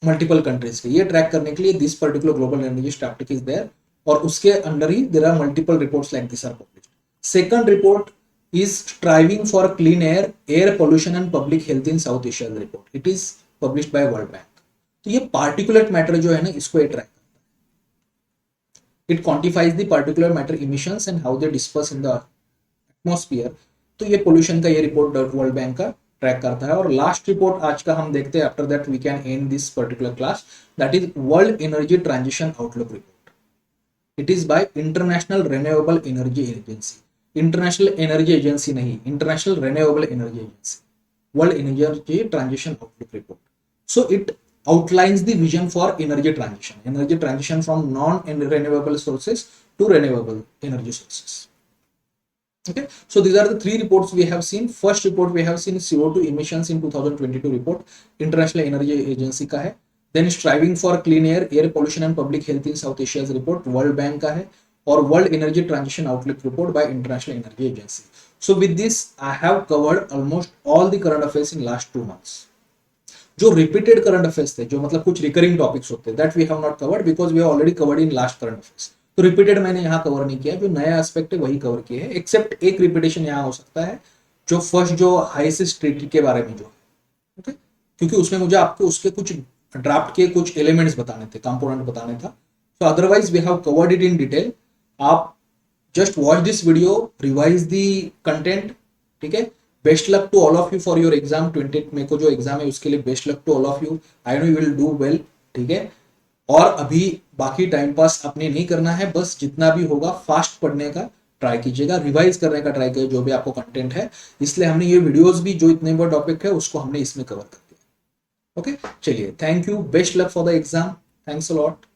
मल्टीपल कंट्रीज के, ये ट्रैक करने के लिए this particular global energy stocktake is there. और उसके अंडर ही there are multiple reports like this are published. Second report is striving for clean air pollution and public health in South Asia report. It is published by World Bank. तो ये particulate matter जो है ना इसको ये ट्रैक करता है. It quantifies the particulate matter emissions and how they disperse in the atmosphere. तो ये pollution का ये रिपोर्ट वर्ल्ड बैंक का ट्रैक करता है. और लास्ट रिपोर्ट आज का हम देखते हैं. After that we can end this particular class. That is world energy transition outlook report. It is by international renewable energy agency. International energy agency नहीं, international renewable energy agency. World energy transition outlook report. So it outlines the vision for energy transition from non-renewable sources to renewable energy sources. Okay, so these are the three reports we have seen. First report we have seen CO2 emissions in 2022 report, International Energy Agency का है. Then striving for clean air pollution and public health in South Asia's report, World Bank का है. और World Energy Transition Outlook report by International Energy Agency. So with this I have covered almost all the current affairs in last 2 months. जो रिपीटेड करंट अफेयर्स थे, जो मतलब कुछ रिकरिंग टॉपिक्स होते हैं, that we have not covered because we have already covered in last current affairs. तो रिपीटेड मैंने यहाँ कवर नहीं किया. जो नया एस्पेक्ट है वही कवर किए हैं. एक्सेप्ट एक रिपीटेशन यहाँ हो सकता है जो फर्स्ट जो हाईएस्ट ट्रीटी के बारे में जो है. ओके, क्योंकि उसमें मुझे आपको उसके कुछ ड्राफ्ट के कुछ एलिमेंट्स बताने थे, कंपोनेंट बताने था. So otherwise we have covered it in detail. आप just watch this video, revise the content. ठीक है. Best luck to all of you for your exam. 28 मई को जो एग्जाम है उसके लिए best luck to all of you. I know you will do well. ठीक है. और अभी बाकी टाइम पास अपने नहीं करना है. बस जितना भी होगा फास्ट पढ़ने का ट्राई कीजिएगा, रिवाइज करने का ट्राई कीजिए जो भी आपको कंटेंट है. इसलिए हमने ये वीडियोस भी जो इतने बड़े टॉपिक है उसको हमने इसमें कवर कर दिया. ओके, चलिए, thank you. Best luck for the exam. Thanks a lot.